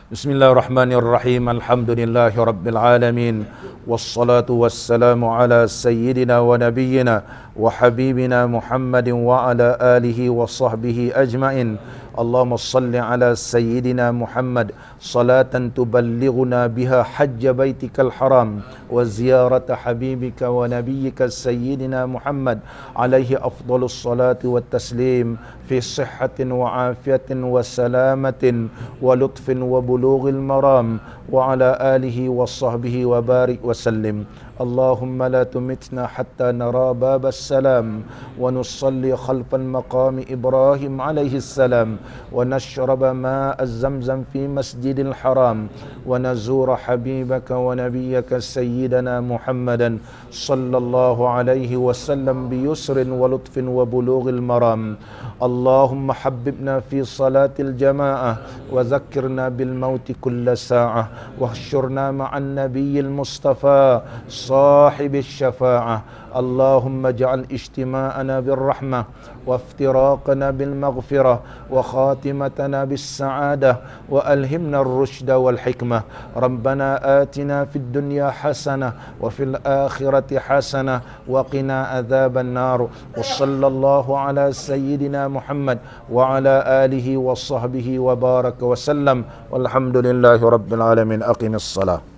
Bismillahirrahmanirrahim. Alhamdulillahirabbil alamin. Wassalatu wassalamu ala sayyidina wa nabiyyina wa habibina Muhammadin wa ala alihi wa sahbihi ajmain. Allahumma salli ala sayyidina Muhammad salatan tuballighuna biha hajja baitikal haram wa ziyarata habibika wa nabiyyika sayyidina Muhammad alaihi afdalus salati wat taslim fi sihhatin wa afiyatin wa salamatin wa lutfin wa bulughil maram wa ala alihi wa sahbihi wa barik wa sallim. Allahumma la tumitna hatta nara babas salam wa nusalli khalfal maqami Ibrahim alaihi salam wa nashraba ma'az zamzam fi masjidil haram wa nazura habibaka wa nabiyyaka sayyidana Muhammadan sallallahu alaihi wasallam bi yusrin wa lutfin wa bulughil maram. Allahumma habbibna fi salatil jamaah wa zakkirna bil mauti kulla sa'ah wa hsyurna ma'an nabiyyil mustafa صاحب الشفاعة. اللهم اجعل اجتماعنا بالرحمة وافتراقنا بالمغفرة وخاتمتنا بالسعادة وألهمنا الرشد والحكمة. ربنا آتنا في الدنيا حسنة وفي الآخرة حسنة وقنا عذاب النار. وصلى الله على سيدنا محمد وعلى آله وصحبه وبارك وسلم والحمد لله رب العالمين. أقم الصلاة.